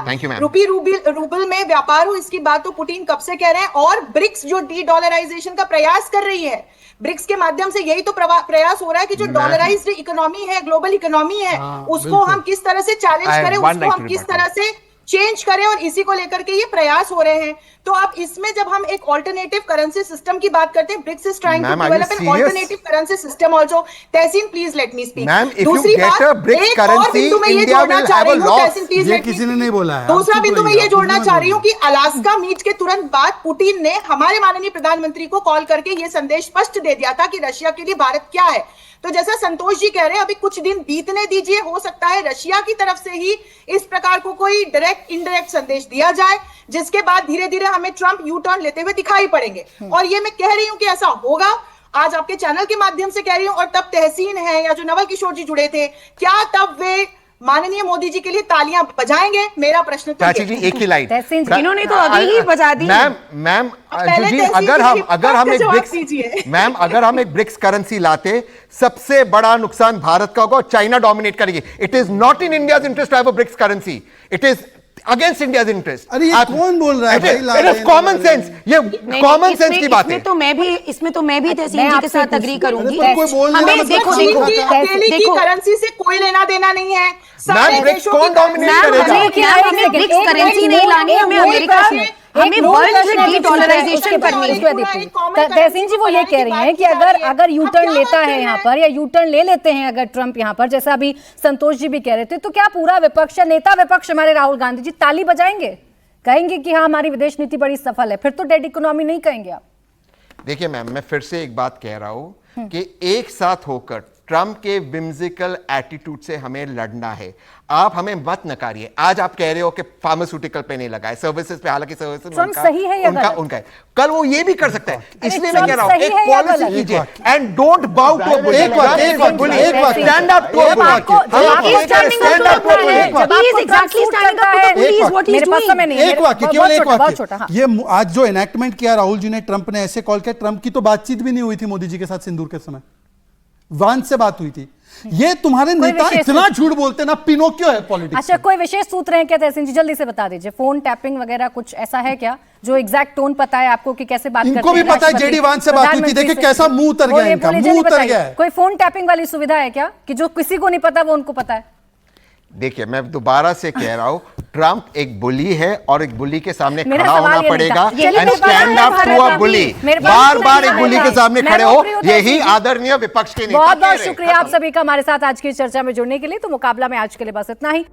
रूबल में व्यापार हो, इसकी बात तो पुतिन कब से कह रहे हैं, और ब्रिक्स जो डी डॉलराइजेशन का प्रयास कर रही है, ब्रिक्स के माध्यम से यही तो प्रयास हो रहा है कि जो डॉलराइज्ड इकोनॉमी है, ग्लोबल इकोनॉमी है, उसको हम किस तरह से चैलेंज करें, उसको हम किस तरह से चेंज करें, और इसी को लेकर के ये प्रयास हो रहे हैं। तो आप इसमें जब हम एक ऑल्टरनेटिव करेंसी सिस्टम की बात करते हैं, BRICS is trying to develop an alternative currency system also. Tehseen please let me speak. दूसरी बात, एक और बिंदु में ये जोड़ना चाह रही हूँ, तहसीन प्लीज लेट मी, किसी ने नहीं बोला है। दूसरा बिंदु में ये जोड़ना चाह रही हूँ कि अलास्का मीट के तुरंत बाद पुतिन ने हमारे माननीय प्रधानमंत्री को कॉल करके ये संदेश स्पष्ट दे दिया था कि रशिया के लिए भारत क्या है। तो जैसा संतोष जी कह रहे हैं, अभी कुछ दिन बीतने दीजिए, हो सकता है रशिया की तरफ से ही इस प्रकार को कोई डायरेक्ट इनडायरेक्ट संदेश दिया जाए, जिसके बाद धीरे धीरे हमें ट्रंप यू टर्न लेते हुए दिखाई पड़ेंगे। और ये मैं कह रही हूं कि ऐसा होगा, आज आपके चैनल के माध्यम से कह रही हूं, और तब तहसीन है या जो नवल किशोर जी जुड़े थे, क्या तब वे माननीय मोदी जी के लिए तालियां बजाएंगे? मेरा प्रश्न तो चाची जी एक ही लाइन, इन्होंने तो अभी ही बजा दी। मैम जी, अगर हम एक ब्रिक्स करेंसी लाते, सबसे बड़ा नुकसान भारत का होगा और चाइना डोमिनेट करेगी। It is not in India's interest to have a BRICS currency, it is against India's interest. अरे ये कौन बोल रहा है भाई? इट इज कॉमन सेंस, ये कॉमन सेंस की बात है। इसमें तो मैं भी तहसीन जी के साथ अग्री करूंगी। हमें देखो अकेले की करेंसी से कोई लेना देना नहीं है। मैम ब्रिक्स कौन डोमिनेट करेगा? हमें ब्रिक्स करेंसी नहीं लानी, हमें अमेरिका से, हमें वर्ल्ड में डी-डॉलराइजेशन करनी है। तहसीन जी वो ये कह रही हैं कि अगर यू टर्न लेता है यहाँ पर, या यू टर्न ले लेते हैं अगर ट्रंप यहाँ पर, जैसा अभी संतोष जी भी कह रहे थे, तो क्या पूरा विपक्ष या नेता विपक्ष हमारे राहुल गांधी जी ताली बजाएंगे, कहेंगे कि हाँ हमारी विदेश नीति बड़ी सफल है? फिर तो डेड इकोनॉमी नहीं कहेंगे आप। देखिए मैम, मैं फिर से एक बात कह रहा हूं कि एक साथ होकर ट्रंप के विम्सिकल एटीट्यूड से हमें लड़ना है। आप हमें मत नकारिए। आज आप कह रहे हो कि फार्मास्यूटिकल पे नहीं लगा है, सर्विसेज पे, हालांकि सर्विसेज उनका है। कल वो ये भी कर सकता है, इसलिए मैं कह रहा हूं एक पॉलिसी कीजिए एंड डोंट बाउ टू अ बुली। एक बात स्टैंड अप टू अ बुली। एक वाक्य, केवल एक वाक्य। ये आज जो एनैक्टमेंट किया राहुल जी ने, ट्रंप ने ऐसे कॉल किया, ट्रंप की तो बातचीत भी नहीं हुई थी मोदी जी के साथ सिंदूर के समय, वांस से बात हुई थी। ये तुम्हारे नेता इतना झूठ बोलते ना, पिनोकियो है पॉलिटिक्स। अच्छा, कोई विशेष सूत्र है क्या तहसीन जी? जल्दी से बता दीजिए। फोन टैपिंग वगैरह कुछ ऐसा है क्या जो एग्जैक्ट टोन पता है आपको कि कैसे बात करते हैं? इनको भी पता है, जेडी वांस से बात हुई थी, देखिए कैसा मुंह उतर गया इनका, मुंह उतर गया है। कोई फोन टैपिंग वाली सुविधा है क्या कि जो किसी को नहीं पता वो उनको पता है? देखिए, मैं दोबारा से कह रहा हूं, ट्रंप एक बुली है और एक बुली के सामने खड़ा होना पड़ेगा and stand up to a bully. बार बार एक बुली के सामने खड़े हो, यही आदरणीय विपक्ष के नेता। बहुत बहुत शुक्रिया आप सभी का हमारे साथ आज की चर्चा में जुड़ने के लिए। तो मुकाबला में आज के लिए बस इतना ही।